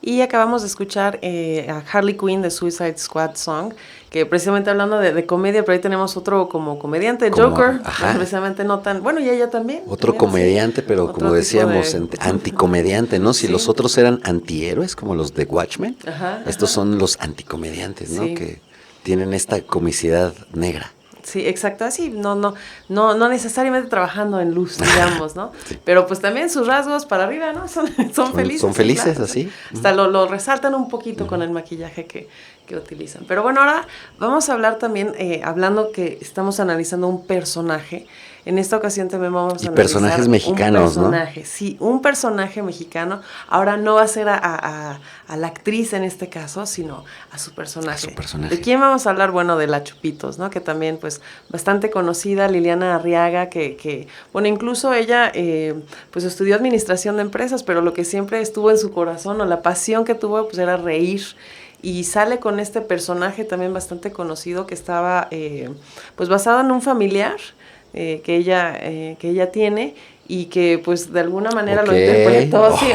Y acabamos de escuchar a Harley Quinn de Suicide Squad Song, que precisamente hablando de comedia, pero ahí tenemos otro como comediante, Joker, precisamente no tan, bueno, y ella también. Otro también comediante, pero otro como decíamos, de anticomediante, ¿no? Si sí. los otros eran antihéroes, como los de Watchmen, Ajá, estos son los anticomediantes, ¿no? Sí. Que tienen esta comicidad negra. Sí, exacto, así, no necesariamente trabajando en luz, digamos, ¿no? Sí. Pero pues también sus rasgos para arriba, ¿no? Son felices. Son felices, claro, así. Hasta lo resaltan un poquito con el maquillaje que utilizan. Pero bueno, ahora vamos a hablar también, hablando que estamos analizando un personaje. En esta ocasión también vamos a analizar personajes mexicanos, un personaje, ¿no? Sí, un personaje mexicano. Ahora no va a ser a la actriz en este caso, sino a su personaje. ¿De quién vamos a hablar? Bueno, de la Chupitos, ¿no? Que también, pues, bastante conocida, Liliana Arriaga, que bueno, incluso ella, pues, estudió administración de empresas, pero lo que siempre estuvo en su corazón, o la pasión que tuvo, pues, era reír. Y sale con este personaje también bastante conocido que estaba, pues, basado en un familiar, que ella tiene y que pues de alguna manera lo interpretó, sí,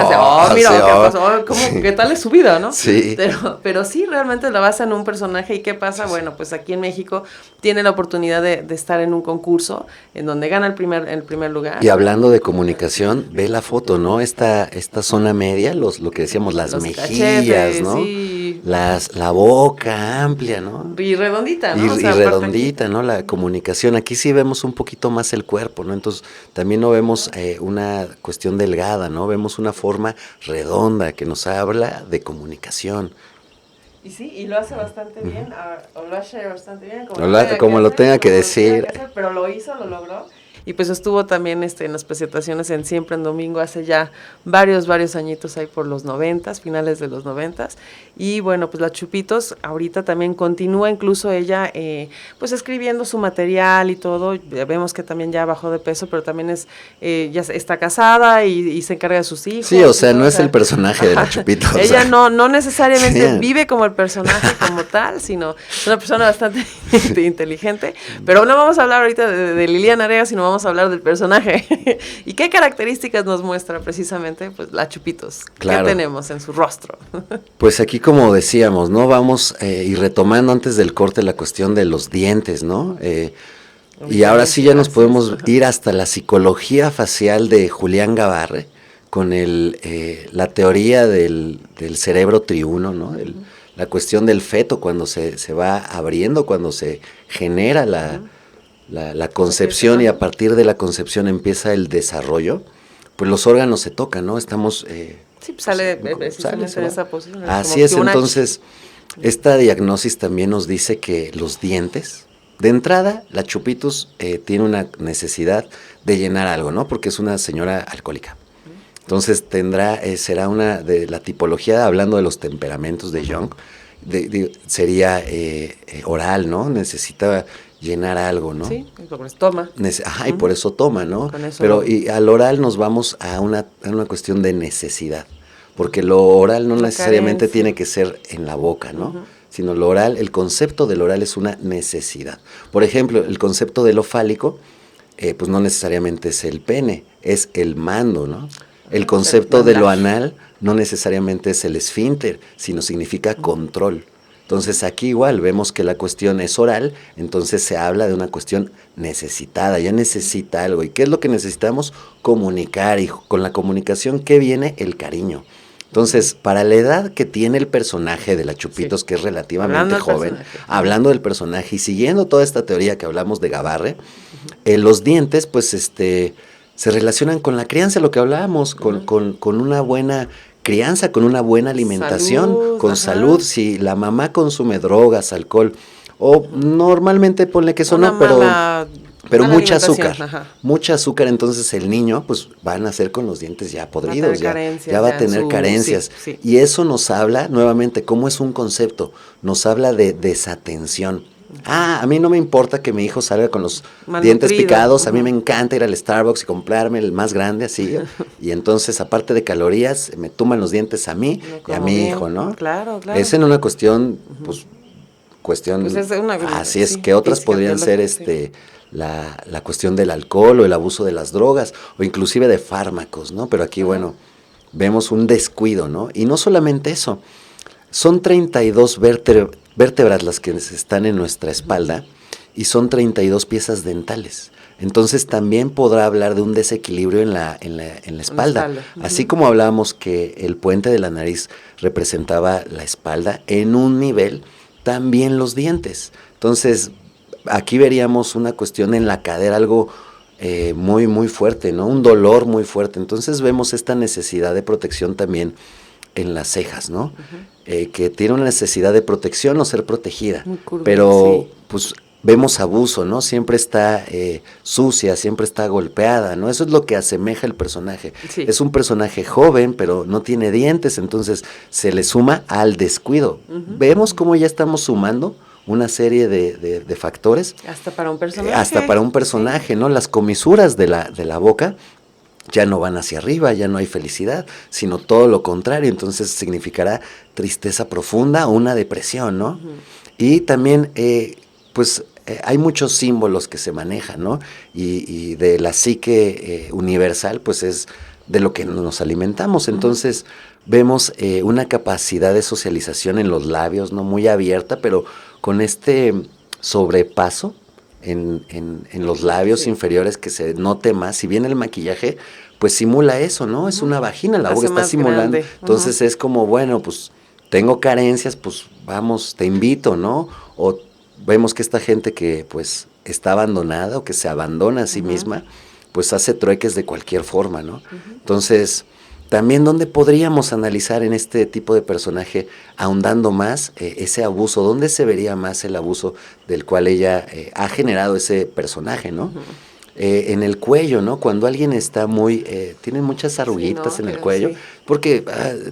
mira, ¿qué pasó? ¿Qué tal es su vida, no? Sí. Pero sí, realmente la basa en un personaje. ¿Y qué pasa? Sí. Bueno, pues aquí en México tiene la oportunidad de estar en un concurso en donde gana el primer lugar. Y hablando de comunicación, ve la foto, ¿no? Esta zona media, lo que decíamos, las mejillas, cachetes, ¿no? Sí. La boca amplia, ¿no? Y redondita, ¿no? Y redondita, ¿no? La comunicación. Aquí sí vemos un poquito más el cuerpo, ¿no? Entonces también no vemos una cuestión delgada, ¿no? Vemos una forma redonda que nos habla de comunicación. Y sí, y lo hace bastante bien, o lo hace bastante bien, como lo tenga que decir. Pero lo hizo, lo logró. Y pues estuvo también en las presentaciones en Siempre en Domingo hace ya varios añitos ahí por los 90s, finales de los 90s. Y bueno, pues la Chupitos ahorita también continúa, incluso ella pues escribiendo su material y todo. Vemos que también ya bajó de peso, pero también ya está casada y se encarga de sus hijos. Sí, o sea, no es el personaje de la Chupitos. Ella no necesariamente vive como el personaje como tal, sino es una persona bastante inteligente. Pero no vamos a hablar ahorita de Liliana Arriaga, sino vamos a hablar del personaje. ¿Y qué características nos muestra precisamente? Pues la Chupitos. Claro. ¿Qué tenemos en su rostro? Pues aquí, como decíamos, ¿no? Vamos y retomando antes del corte la cuestión de los dientes, ¿no? Y ahora sí ya nos podemos ir hasta la psicología facial de Julián Gabarre con la teoría del cerebro triuno, ¿no? La cuestión del feto cuando se va abriendo, cuando se genera la concepción y a partir de la concepción empieza el desarrollo, pues los órganos se tocan, ¿no? Estamos... Sí, pues sale sale, precisamente se en va. esa posición. Así como es, que una entonces, esta diagnosis también nos dice que los dientes, de entrada, la Chupitos tiene una necesidad de llenar algo, ¿no? Porque es una señora alcohólica. Entonces será una de la tipología, hablando de los temperamentos de Jung, sería oral, ¿no? Necesita llenar algo, ¿no? Sí, y por eso toma. Ajá, y por eso toma, ¿no? Con eso Pero lo- y al oral nos vamos a una cuestión de necesidad, porque lo oral no La necesariamente carencia. tiene que ser en la boca, ¿no? Sino lo oral, el concepto del oral es una necesidad. Por ejemplo, el concepto de lo fálico, pues no necesariamente es el pene, es el mando, ¿no? El concepto de lo anal no necesariamente es el esfínter, sino significa control. Entonces aquí igual vemos que la cuestión es oral, entonces se habla de una cuestión necesitada, ya necesita algo. ¿Y qué es lo que necesitamos? Comunicar, y con la comunicación, ¿qué viene? El cariño. Entonces, para la edad que tiene el personaje de la Chupitos, Sí. que es relativamente Hablando del joven, personaje. hablando del personaje y siguiendo toda esta teoría que hablamos de Gabarre, los dientes, pues, se relacionan con la crianza, lo que hablábamos, con una buena crianza, con una buena alimentación, Salud, con ajá. salud. Si la mamá consume drogas, alcohol, o normalmente ponle que eso Una no, pero mala mucha alimentación, azúcar, ajá. mucha azúcar, entonces el niño pues va a nacer con los dientes ya podridos, tener carencias, ya va ya a en tener su- carencias. sí, sí. Y eso nos habla, nuevamente, ¿cómo es un concepto? Nos habla de desatención. A mí no me importa que mi hijo salga con los dientes Malnutrido, picados, a mí ujú. me encanta ir al Starbucks y comprarme el más grande así, y entonces aparte de calorías, me tumban los dientes a mí No y a como mi bien. hijo, ¿no? Claro, claro. Es en una cuestión, pues, cuestión, Pues es una- así es, sí, que otras física, podrían ser biológica, sí. la cuestión del alcohol o el abuso de las drogas o inclusive de fármacos, ¿no? Pero aquí, bueno, vemos un descuido, ¿no? Y no solamente eso, son 32 vértebras las que están en nuestra espalda y son 32 piezas dentales. Entonces también podrá hablar de un desequilibrio en la espalda. espalda, ujú. Así como hablábamos que el puente de la nariz representaba la espalda, en un nivel también los dientes. Entonces aquí veríamos una cuestión en la cadera, algo muy, muy fuerte, ¿no? Un dolor muy fuerte. Entonces vemos esta necesidad de protección también en las cejas, ¿no? Que tiene una necesidad de protección o ser protegida. Muy curva, Pero, sí. pues, vemos abuso, ¿no? Siempre está sucia, siempre está golpeada, ¿no? Eso es lo que asemeja el personaje. Sí. Es un personaje joven, pero no tiene dientes, entonces se le suma al descuido. Vemos cómo ya estamos sumando una serie de factores Hasta para un personaje. hasta para un personaje, ¿no? Las comisuras de la boca ya no van hacia arriba, ya no hay felicidad, sino todo lo contrario, entonces significará tristeza profunda o una depresión, ¿no? Y también, hay muchos símbolos que se manejan, ¿no? Y de la psique universal, pues es de lo que nos alimentamos, entonces vemos una capacidad de socialización en los labios, ¿no? Muy abierta, pero con este sobrepaso en los labios Sí. inferiores que se note más. Si bien el maquillaje, pues simula eso, ¿no? Es una vagina, la Hace boca está más simulando. grande. Entonces es como, bueno, pues tengo carencias, pues vamos, te invito, ¿no? O vemos que esta gente que pues está abandonada o que se abandona a sí misma, pues hace trueques de cualquier forma, ¿no? Entonces, también ¿dónde podríamos analizar en este tipo de personaje, ahondando más ese abuso? ¿Dónde se vería más el abuso del cual ella ha generado ese personaje, ¿no? En el cuello, ¿no? Cuando alguien está tiene muchas arruguitas ¿no? en el Que cuello, sí. porque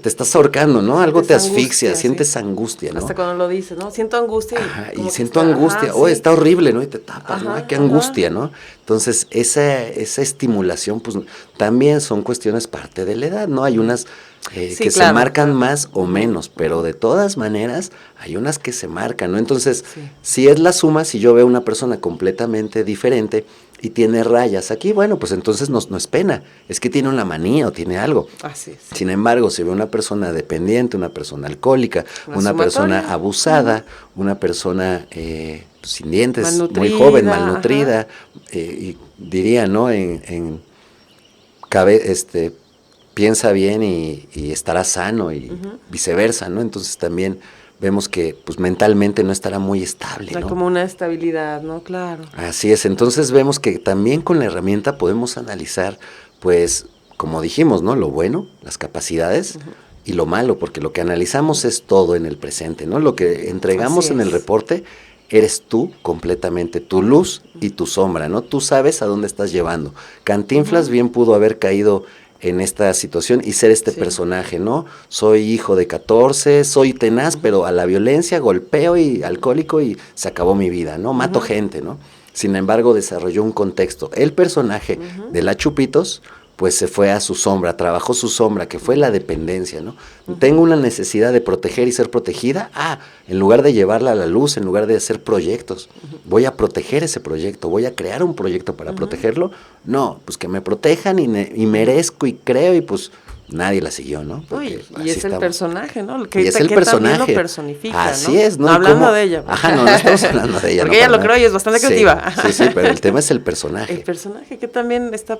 te estás ahorcando, ¿no? Algo te Sientes asfixia, angustia, sientes sí. angustia, ¿no? Hasta cuando lo dices, ¿no? Siento angustia y, Ajá, como y que siento está- angustia, ajá, oh, sí. está horrible, ¿no? Y te tapas, ¿no? Ajá, Ay, qué ajá. angustia, ¿no? Entonces, esa estimulación, pues, también son cuestiones parte de la edad, ¿no? Hay unas Sí, que se claro, marcan claro. más o menos, pero de todas maneras, hay unas que se marcan, ¿no? Entonces, Sí. si es la suma, si yo veo una persona completamente diferente y tiene rayas aquí, bueno, pues entonces no es pena, es que tiene una manía o tiene algo. Así es. Sin embargo, si ve una persona dependiente, una persona alcohólica, una persona sumatoria. abusada, una persona sin dientes, muy Malnutrida, joven, malnutrida, y diría, ¿no? Piensa bien y estará sano y viceversa, ¿no? Entonces también vemos que pues mentalmente no estará muy estable, Hay ¿no? como una estabilidad, ¿no? Claro. Así es, entonces vemos que también con la herramienta podemos analizar, pues, como dijimos, ¿no? Lo bueno, las capacidades y lo malo, porque lo que analizamos es todo en el presente, ¿no? Lo que entregamos Así en el es. reporte eres tú completamente, tu luz y tu sombra, ¿no? Tú sabes a dónde estás llevando. Cantinflas bien pudo haber caído en esta situación y ser este Sí. personaje, ¿no? Soy hijo de 14, soy tenaz, pero a la violencia, golpeo y alcohólico y se acabó mi vida, ¿no? Mato gente, ¿no? Sin embargo, desarrolló un contexto. El personaje de la Chupitos, pues se fue a su sombra, trabajó su sombra, que fue la dependencia, ¿no? Tengo una necesidad de proteger y ser protegida. En lugar de llevarla a la luz, en lugar de hacer proyectos, voy a proteger ese proyecto, voy a crear un proyecto para protegerlo. No, pues que me protejan y merezco y creo y pues nadie la siguió, ¿no? Porque Uy, así y es el estamos. personaje, ¿no? Y es el que personaje. también lo personifica, Así ¿no? es, ¿no? No Y hablando cómo- de ella. Ajá, no estamos hablando de ella. Porque no, ella para lo nada. creo y es bastante Sí, creativa. Sí, pero el tema es el personaje. El personaje que también está,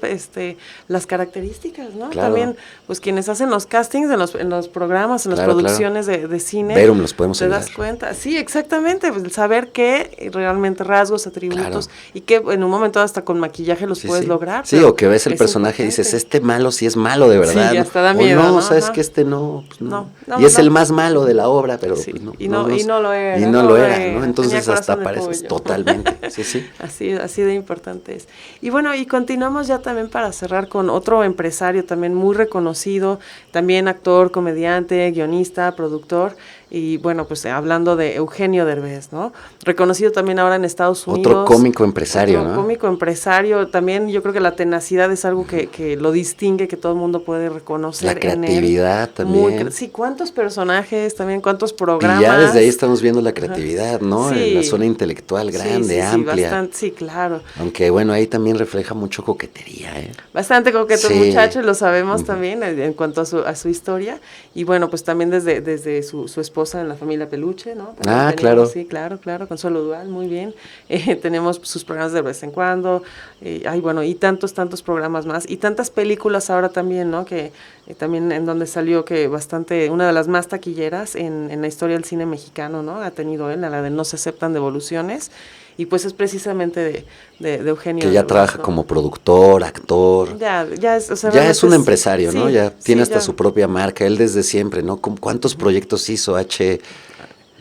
las características, ¿no? Claro. También, pues quienes hacen los castings en los programas, en las Claro, producciones de cine. Verum, los podemos Te das ayudar. cuenta. Sí, exactamente. Pues, saber qué realmente rasgos, atributos, Claro. y que en un momento hasta con maquillaje los Sí, puedes sí. lograr. Sí, pero o que ves el es personaje y dices, importante. este malo sí es malo de verdad. Sí, ¿no? hasta da O miedo, no, ¿no? sabes Ajá. que este no, pues no. No, y es no. el más malo de la obra, pero Sí, pues no. y no lo era, Y no no lo lo era, era. ¿no? Entonces Tenía hasta corazón de pareces pollo. totalmente. Sí, sí. Así de importante es. Y bueno, y continuamos ya también para cerrar con otro empresario también muy reconocido, también actor, comediante, guionista, productor, y bueno, pues hablando de Eugenio Derbez, ¿no? Reconocido también ahora en Estados Unidos. Otro cómico empresario, Otro ¿no? cómico empresario, también yo creo que la tenacidad es algo que lo distingue, que todo el mundo puede reconocer La en él. creatividad también. Sí, cuántos personajes, también cuántos Y programas. ya desde ahí estamos viendo la creatividad, ¿no? Sí. En la zona intelectual grande, Sí, amplia. bastante, sí, claro. Aunque bueno, ahí también refleja mucho coquetería, ¿eh? Bastante coqueto Sí. muchacho, lo sabemos también en cuanto a su historia. Y bueno, pues también desde su esposa en la familia Peluche, ¿no? También Claro. Sí, claro, Consuelo Duval, muy bien. Tenemos sus programas de vez en cuando. Bueno, y tantos programas más. Y tantas películas ahora también, ¿no? Que también en donde salió que una de las más taquilleras en la historia del cine mexicano, ¿no? Ha tenido él, la de No se aceptan devoluciones. Y pues es precisamente de Eugenio. Que ya Derbez, trabaja ¿no? como productor, actor. Ya es, o sea, Ya realmente es un empresario, ¿no? sí, Ya tiene sí, hasta ya. su propia marca, él desde siempre, ¿no? ¿Cuántos proyectos hizo Sacha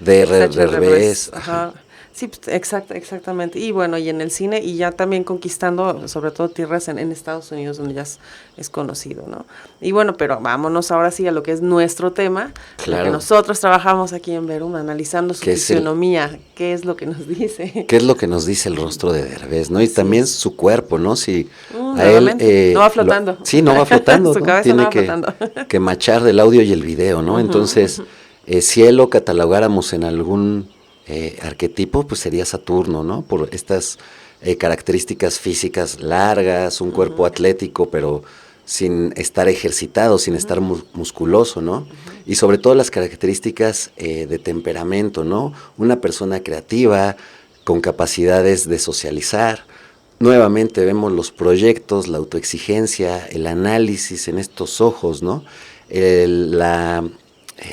Derbez? Ajá. Sí, pues, exactamente. Y bueno, y en el cine, y ya también conquistando, sobre todo tierras en Estados Unidos, donde ya es conocido, ¿no? Y bueno, pero vámonos ahora sí a lo que es nuestro tema, Claro. lo que nosotros trabajamos aquí en Verum, analizando su ¿Qué es el- fisionomía, qué es lo que nos dice. ¿Qué es lo que nos dice el rostro de Derbez, no? Y también su cuerpo, ¿no? Si a él... nuevamente, no va flotando. Sí, no va flotando, Su ¿no? cabeza Tiene no va que, flotando. que machar el audio y el video, ¿no? Entonces, si él lo catalogáramos en algún arquetipo, pues sería Saturno, ¿no? Por estas características físicas largas, un cuerpo atlético, pero sin estar ejercitado, sin estar musculoso, ¿no? Y sobre todo las características de temperamento, ¿no? Una persona creativa, con capacidades de socializar. Nuevamente vemos los proyectos, la autoexigencia, el análisis en estos ojos, ¿no?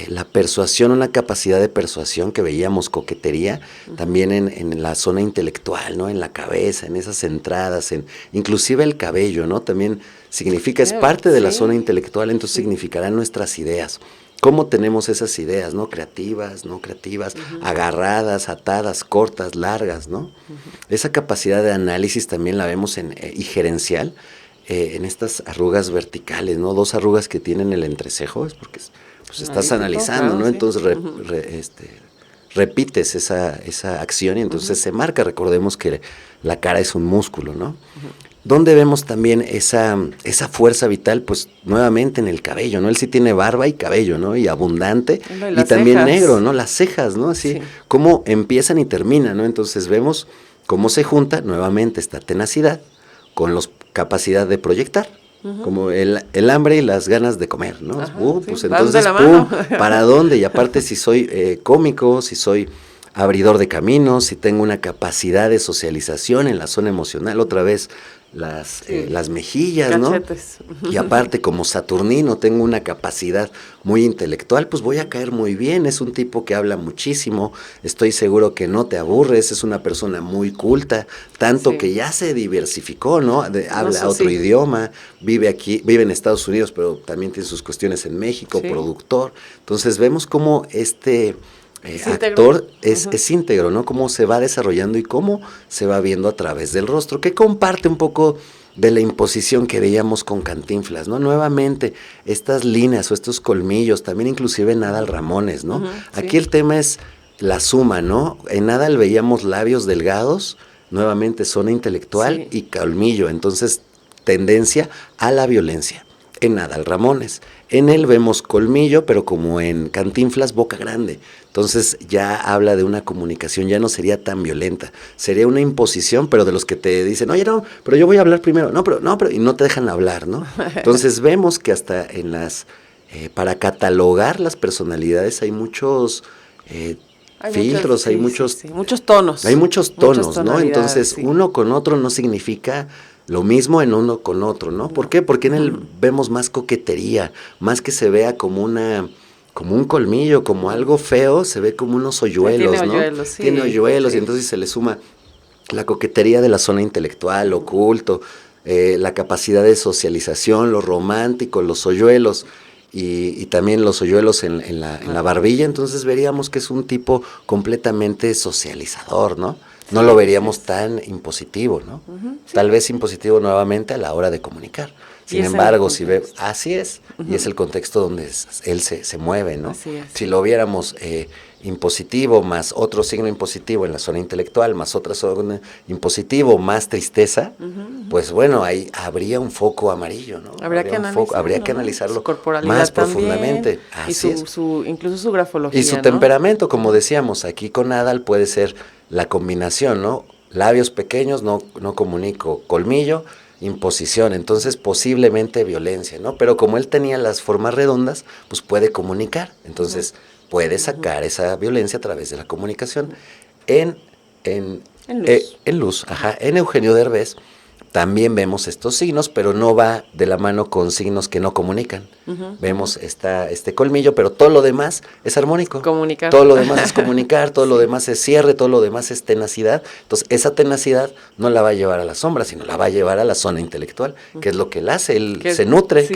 La persuasión, una capacidad de persuasión que veíamos coquetería, también en la zona intelectual, ¿no? En la cabeza, en esas entradas, inclusive el cabello, ¿no? También significa, es parte de la Sí. zona intelectual, entonces significarán nuestras ideas. ¿Cómo tenemos esas ideas, no? Creativas, no creativas, agarradas, atadas, cortas, largas, ¿no? Esa capacidad de análisis también la vemos y gerencial en estas arrugas verticales, ¿no? 2 arrugas que tienen el entrecejo, es porque pues estás Analítico, analizando, claro, ¿no? sí. Entonces repites esa acción y entonces se marca. Recordemos que la cara es un músculo, ¿no? ¿Dónde vemos también esa fuerza vital? Pues nuevamente en el cabello, ¿no? Él sí tiene barba y cabello, ¿no? Y abundante, Y y las también cejas. negro, ¿no? Las cejas, ¿no? Así, Sí. cómo empiezan y terminan, ¿no? Entonces vemos cómo se junta nuevamente esta tenacidad con la capacidad de proyectar. Como el hambre y las ganas de comer, ¿no? Ajá, Pues sí, van entonces, de la mano. ¿para dónde? Y aparte si soy cómico, si soy abridor de caminos, si tengo una capacidad de socialización en la zona emocional, otra vez las mejillas, ¿no? Cachetes. Y aparte, como saturnino, tengo una capacidad muy intelectual, pues voy a caer muy bien. Es un tipo que habla muchísimo, estoy seguro que no te aburres, es una persona muy culta, tanto Sí. que ya se diversificó, ¿no? Habla sé, otro sí. idioma, vive aquí, vive en Estados Unidos, pero también tiene sus cuestiones en México, Sí. productor. Entonces vemos cómo este Es íntegro. actor es, Ujú. es íntegro, ¿no? Cómo se va desarrollando y cómo se va viendo a través del rostro, que comparte un poco de la imposición que veíamos con Cantinflas, ¿no? Nuevamente, estas líneas o estos colmillos, también inclusive en Adal Ramones, ¿no? Ujú, sí. Aquí el tema es la suma, ¿no? En Adal veíamos labios delgados, nuevamente zona intelectual Sí. y colmillo, entonces tendencia a la violencia. En Adal Ramones. En él vemos colmillo, pero como en Cantinflas, boca grande. Entonces ya habla de una comunicación, ya no sería tan violenta. Sería una imposición, pero de los que te dicen, oye, no, pero yo voy a hablar primero. No, pero, y no te dejan hablar, ¿no? Entonces vemos que hasta en para catalogar las personalidades hay muchos Hay filtros, muchas, hay sí, muchos sí, sí, muchos tonos. hay muchos tonos, ¿no? tonalidades, Entonces, sí. uno con otro no significa lo mismo en uno con otro, ¿no? ¿Por qué? Porque en él vemos más coquetería, más que se vea como un colmillo, como algo feo, se ve como unos hoyuelos, tiene ¿no? hoyuelos, sí, Tiene hoyuelos sí. y entonces se le suma la coquetería de la zona intelectual, lo oculto, la capacidad de socialización, lo romántico, los hoyuelos y también los hoyuelos en la barbilla, entonces veríamos que es un tipo completamente socializador, ¿no? No Sí, lo así veríamos es. tan impositivo, ¿no? sí. Tal vez impositivo nuevamente a la hora de comunicar. Sin Y es en el embargo, si ve, contexto. así es, y es el contexto donde él se mueve, ¿no? Así es. Si lo viéramos impositivo más otro signo impositivo en la zona intelectual, más otra zona impositivo, más tristeza, pues bueno, ahí habría un foco amarillo, ¿no? Habría que analizarlo. Habría que ¿no? analizarlo Su corporalidad más también, profundamente. Y Así es. incluso su grafología, Y su ¿no? temperamento, como decíamos, aquí con Adal puede ser la combinación, ¿no? Labios pequeños, no comunico, colmillo, imposición, entonces posiblemente violencia, ¿no? Pero como él tenía las formas redondas, pues puede comunicar, entonces puede sacar esa violencia a través de la comunicación. En Luz. en Luz, ajá, en Eugenio Derbez también vemos estos signos, pero no va de la mano con signos que no comunican. Vemos este colmillo, pero todo lo demás es armónico. Comunicar. Todo lo demás es comunicar, todo lo Sí. demás es cierre, todo lo demás es tenacidad. Entonces, esa tenacidad no la va a llevar a la sombra, sino la va a llevar a la zona intelectual, que es lo que él hace, él Que- se nutre, sí.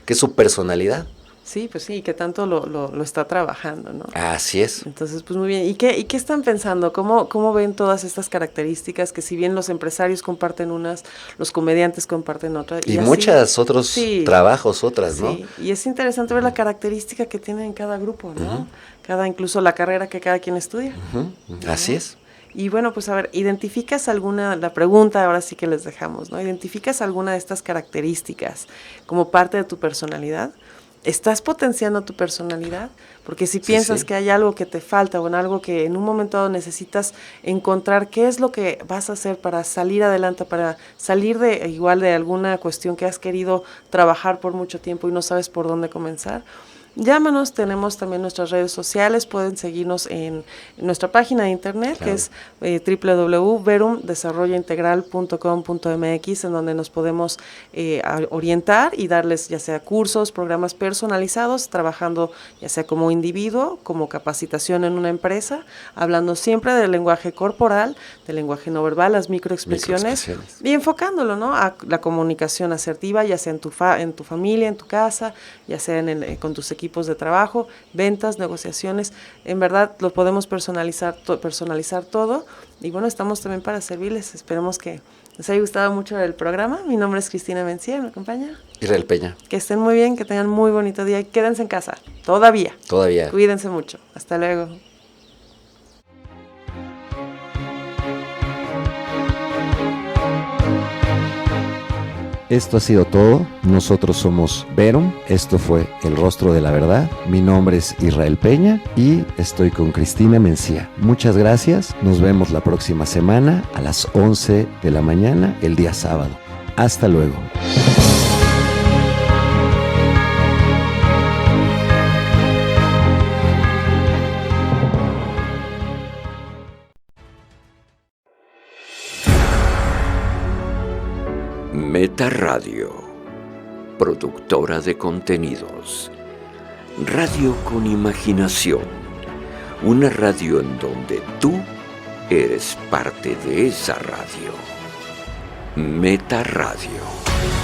que es su personalidad. Sí, pues sí, que tanto lo está trabajando, ¿no? Así es. Entonces, pues muy bien. ¿Y qué están pensando? ¿Cómo ven todas estas características que si bien los empresarios comparten unas, los comediantes comparten otras? Y así- muchos otros Sí, trabajos, otras, ¿no? sí, y es interesante ver la característica que tiene en cada grupo, ¿no? Incluso la carrera que cada quien estudia. Ujú, así es. Y bueno, pues a ver, ¿identificas la pregunta ahora sí que les dejamos, ¿no? ¿Identificas alguna de estas características como parte de tu personalidad? ¿Estás potenciando tu personalidad? Porque si Sí, piensas sí. que hay algo que te falta o en algo que en un momento dado necesitas encontrar qué es lo que vas a hacer para salir adelante, para salir de igual de alguna cuestión que has querido trabajar por mucho tiempo y no sabes por dónde comenzar, llámanos, tenemos también nuestras redes sociales, pueden seguirnos en nuestra página de internet, Claro. que es www.verumdesarrollointegral.com.mx, en donde nos podemos orientar y darles ya sea cursos, programas personalizados, trabajando ya sea como individuo, como capacitación en una empresa, hablando siempre del lenguaje corporal, del lenguaje no verbal, las microexpresiones. Y enfocándolo, ¿no? A la comunicación asertiva, ya sea en tu familia, en tu casa, ya sea con tus equipos de trabajo, ventas, negociaciones. En verdad lo podemos personalizar todo. Y bueno, estamos también para servirles. Esperemos que les haya gustado mucho el programa. Mi nombre es Cristina Mencía, ¿me acompaña? Israel Peña, Que estén muy bien, que tengan muy bonito día y quédense en casa. Todavía. todavía. Cuídense mucho. Hasta luego. Esto ha sido todo. Nosotros somos Verum. Esto fue El Rostro de la Verdad. Mi nombre es Israel Peña y estoy con Cristina Mencía. Muchas gracias. Nos vemos la próxima semana a las 11 de la mañana, el día sábado. Hasta luego. Meta Radio, productora de contenidos. Radio con imaginación. Una radio en donde tú eres parte de esa radio. Meta Radio.